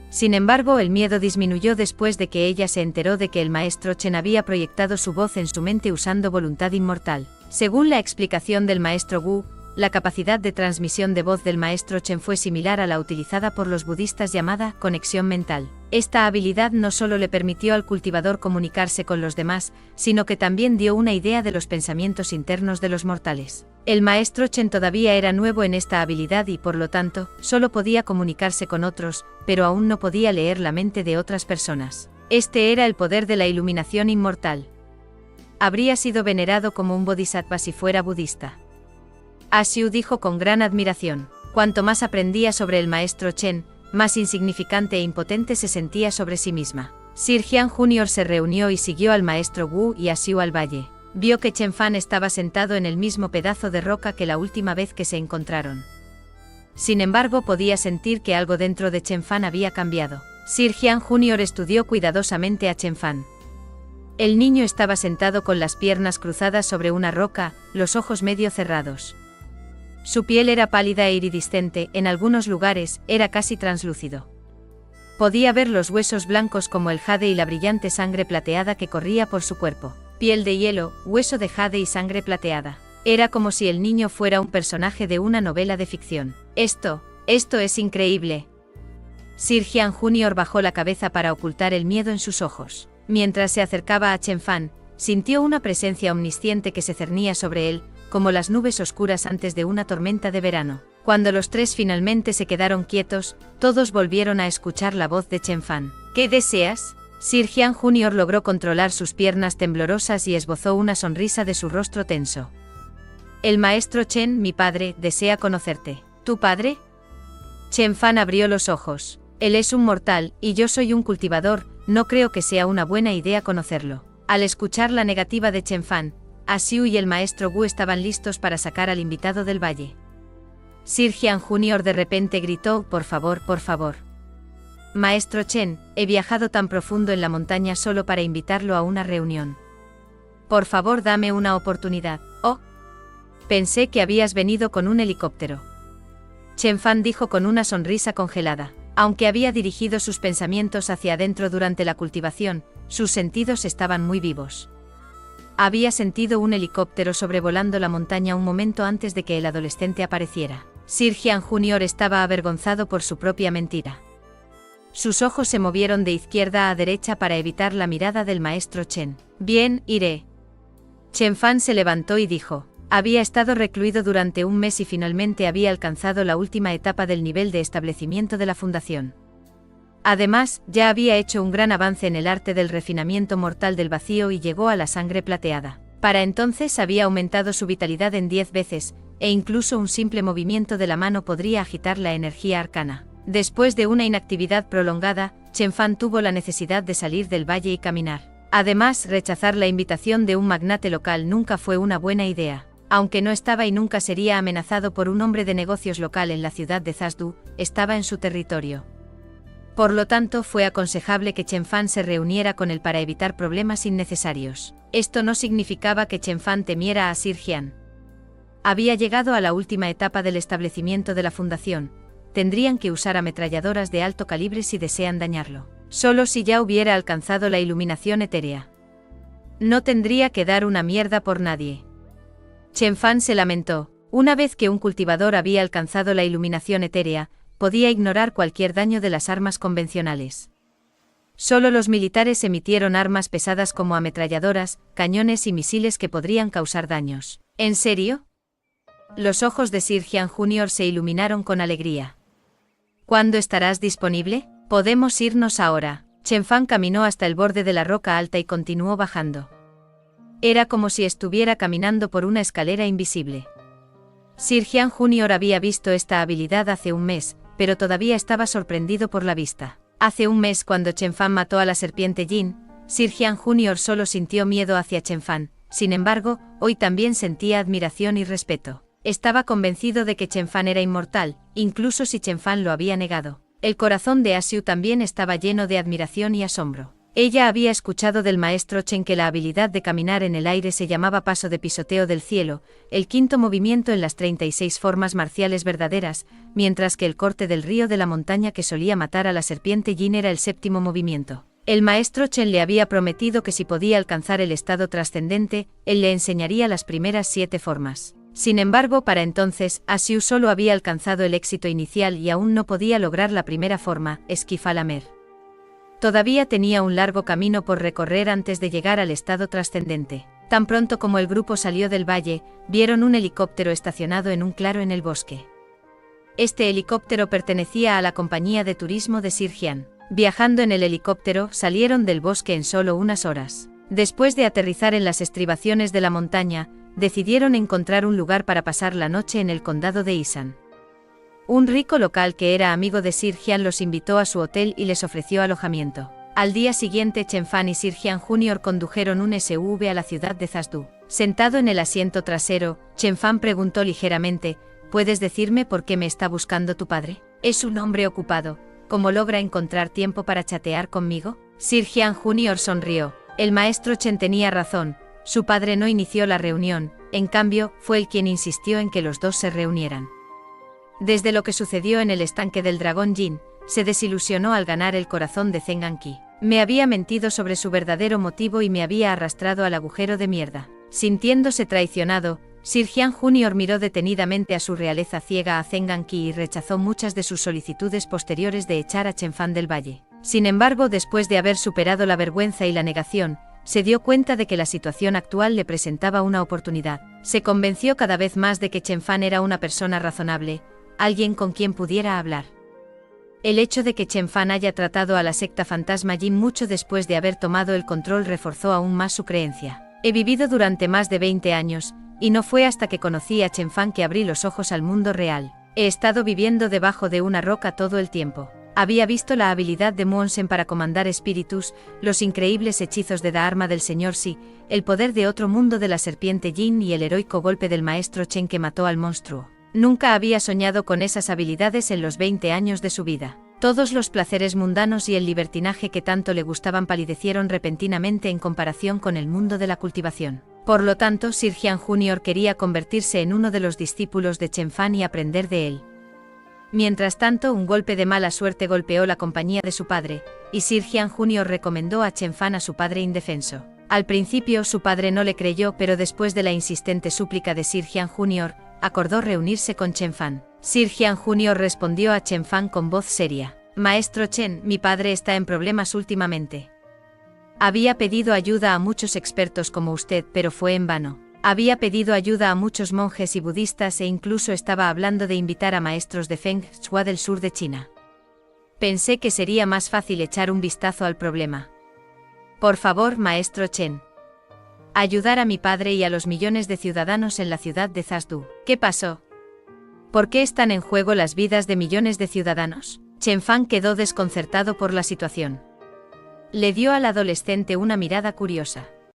Sin embargo, el miedo disminuyó después de que ella se enteró de que el maestro Chen había proyectado su voz en su mente usando voluntad inmortal. Según la explicación del maestro Wu, la capacidad de transmisión de voz del maestro Chen fue similar a la utilizada por los budistas llamada conexión mental. Esta habilidad no solo le permitió al cultivador comunicarse con los demás, sino que también dio una idea de los pensamientos internos de los mortales. El maestro Chen todavía era nuevo en esta habilidad y, por lo tanto, solo podía comunicarse con otros, pero aún no podía leer la mente de otras personas. Este era el poder de la iluminación inmortal. Habría sido venerado como un bodhisattva si fuera budista. Xiu dijo con gran admiración. Cuanto más aprendía sobre el maestro Chen, más insignificante e impotente se sentía sobre sí misma. Sir Jian Jr. se reunió y siguió al maestro Wu y a Xiu al valle. Vio que Chen Fan estaba sentado en el mismo pedazo de roca que la última vez que se encontraron. Sin embargo, podía sentir que algo dentro de Chen Fan había cambiado. Sir Jian Jr. estudió cuidadosamente a Chen Fan. El niño estaba sentado con las piernas cruzadas sobre una roca, los ojos medio cerrados. Su piel era pálida e iridiscente, en algunos lugares, era casi translúcido. Podía ver los huesos blancos como el jade y la brillante sangre plateada que corría por su cuerpo. Piel de hielo, hueso de jade y sangre plateada. Era como si el niño fuera un personaje de una novela de ficción. Esto es increíble. Sir Jian Jr. bajó la cabeza para ocultar el miedo en sus ojos. Mientras se acercaba a Chen Fan, sintió una presencia omnisciente que se cernía sobre él, como las nubes oscuras antes de una tormenta de verano. Cuando los tres finalmente se quedaron quietos, todos volvieron a escuchar la voz de Chen Fan. ¿Qué deseas? Sir Jian Jr. logró controlar sus piernas temblorosas y esbozó una sonrisa de su rostro tenso. El maestro Chen, mi padre, desea conocerte. ¿Tu padre? Chen Fan abrió los ojos. Él es un mortal, y yo soy un cultivador, no creo que sea una buena idea conocerlo. Al escuchar la negativa de Chen Fan, Xiu y el maestro Wu estaban listos para sacar al invitado del valle. Sir Jian Jr. de repente gritó, por favor. Maestro Chen, he viajado tan profundo en la montaña solo para invitarlo a una reunión. Por favor, dame una oportunidad. Oh. Pensé que habías venido con un helicóptero. Chen Fan dijo con una sonrisa congelada. Aunque había dirigido sus pensamientos hacia adentro durante la cultivación, sus sentidos estaban muy vivos. Había sentido un helicóptero sobrevolando la montaña un momento antes de que el adolescente apareciera. Sir Jian Jr. estaba avergonzado por su propia mentira. Sus ojos se movieron de izquierda a derecha para evitar la mirada del maestro Chen. Bien, iré. Chen Fan se levantó y dijo. Había estado recluido durante un mes y finalmente había alcanzado la última etapa del nivel de establecimiento de la fundación. Además, ya había hecho un gran avance en el arte del refinamiento mortal del vacío y llegó a la sangre plateada. Para entonces había aumentado su vitalidad en 10 veces, e incluso un simple movimiento de la mano podría agitar la energía arcana. Después de una inactividad prolongada, Chen Fan tuvo la necesidad de salir del valle y caminar. Además, rechazar la invitación de un magnate local nunca fue una buena idea. Aunque no estaba y nunca sería amenazado por un hombre de negocios local en la ciudad de Zasdu, estaba en su territorio. Por lo tanto, fue aconsejable que Chen Fan se reuniera con él para evitar problemas innecesarios. Esto no significaba que Chen Fan temiera a Sir Jian. Había llegado a la última etapa del establecimiento de la fundación. Tendrían que usar ametralladoras de alto calibre si desean dañarlo. Solo si ya hubiera alcanzado la iluminación etérea. No tendría que dar una mierda por nadie. Chen Fan se lamentó. Una vez que un cultivador había alcanzado la iluminación etérea, podía ignorar cualquier daño de las armas convencionales. Solo los militares emitieron armas pesadas como ametralladoras, cañones y misiles que podrían causar daños. ¿En serio? Los ojos de Sir Jian Jr. se iluminaron con alegría. ¿Cuándo estarás disponible? Podemos irnos ahora. Chen Fan caminó hasta el borde de la roca alta y continuó bajando. Era como si estuviera caminando por una escalera invisible. Sir Jian Jr. había visto esta habilidad hace un mes, pero todavía estaba sorprendido por la vista. Hace un mes, cuando Chen Fan mató a la serpiente Jin, Sir Jian Jr. solo sintió miedo hacia Chen Fan. Sin embargo, hoy también sentía admiración y respeto. Estaba convencido de que Chen Fan era inmortal, incluso si Chen Fan lo había negado. El corazón de Asiu también estaba lleno de admiración y asombro. Ella había escuchado del maestro Chen que la habilidad de caminar en el aire se llamaba paso de pisoteo del cielo, el quinto movimiento en las 36 formas marciales verdaderas, mientras que el corte del río de la montaña que solía matar a la serpiente Jin era el séptimo movimiento. El maestro Chen le había prometido que si podía alcanzar el estado trascendente, él le enseñaría las primeras 7 formas. Sin embargo, para entonces, Asiu solo había alcanzado el éxito inicial y aún no podía lograr la primera forma, Esquifalamer. Todavía tenía un largo camino por recorrer antes de llegar al estado trascendente. Tan pronto como el grupo salió del valle, vieron un helicóptero estacionado en un claro en el bosque. Este helicóptero pertenecía a la compañía de turismo de Sir Jian. Viajando en el helicóptero, salieron del bosque en solo unas horas. Después de aterrizar en las estribaciones de la montaña, decidieron encontrar un lugar para pasar la noche en el condado de Isan. Un rico local que era amigo de Sir Jian los invitó a su hotel y les ofreció alojamiento. Al día siguiente, Chen Fan y Sir Jian Jr. condujeron un SUV a la ciudad de Zasdu. Sentado en el asiento trasero, Chen Fan preguntó ligeramente: ¿puedes decirme por qué me está buscando tu padre? Es un hombre ocupado. ¿Cómo logra encontrar tiempo para chatear conmigo? Sir Jian Jr. sonrió. El maestro Chen tenía razón. Su padre no inició la reunión, en cambio, fue él quien insistió en que los dos se reunieran. Desde lo que sucedió en el estanque del dragón Jin, se desilusionó al ganar el corazón de Zheng Anqi. Me había mentido sobre su verdadero motivo y me había arrastrado al agujero de mierda. Sintiéndose traicionado, Sir Jian Jr. miró detenidamente a su realeza ciega a Zheng Anqi y rechazó muchas de sus solicitudes posteriores de echar a Chen Fan del valle. Sin embargo, después de haber superado la vergüenza y la negación, se dio cuenta de que la situación actual le presentaba una oportunidad. Se convenció cada vez más de que Chen Fan era una persona razonable, alguien con quien pudiera hablar. El hecho de que Chen Fan haya tratado a la secta fantasma Jin mucho después de haber tomado el control reforzó aún más su creencia. He vivido durante más de 20 años, y no fue hasta que conocí a Chen Fan que abrí los ojos al mundo real. He estado viviendo debajo de una roca todo el tiempo. Había visto la habilidad de Muonsen para comandar espíritus, los increíbles hechizos de Dharma del señor Si, el poder de otro mundo de la serpiente Jin y el heroico golpe del maestro Chen que mató al monstruo. Nunca había soñado con esas habilidades en los 20 años de su vida. Todos los placeres mundanos y el libertinaje que tanto le gustaban palidecieron repentinamente en comparación con el mundo de la cultivación. Por lo tanto, Sir Jian Jr. quería convertirse en uno de los discípulos de Chen Fan y aprender de él. Mientras tanto, un golpe de mala suerte golpeó la compañía de su padre, y Sir Jian Jr. recomendó a Chen Fan a su padre indefenso. Al principio su padre no le creyó, pero después de la insistente súplica de Sir Jian Jr., acordó reunirse con Chen Fan. Sir Jian Jr. respondió a Chen Fan con voz seria: Maestro Chen, mi padre está en problemas últimamente. Había pedido ayuda a muchos expertos como usted, pero fue en vano. Había pedido ayuda a muchos monjes y budistas e incluso estaba hablando de invitar a maestros de Feng Shui del sur de China. Pensé que sería más fácil echar un vistazo al problema. Por favor, maestro Chen. Ayudar a mi padre y a los millones de ciudadanos en la ciudad de Zhazdu. ¿Qué pasó? ¿Por qué están en juego las vidas de millones de ciudadanos? Chen Fan quedó desconcertado por la situación. Le dio al adolescente una mirada curiosa.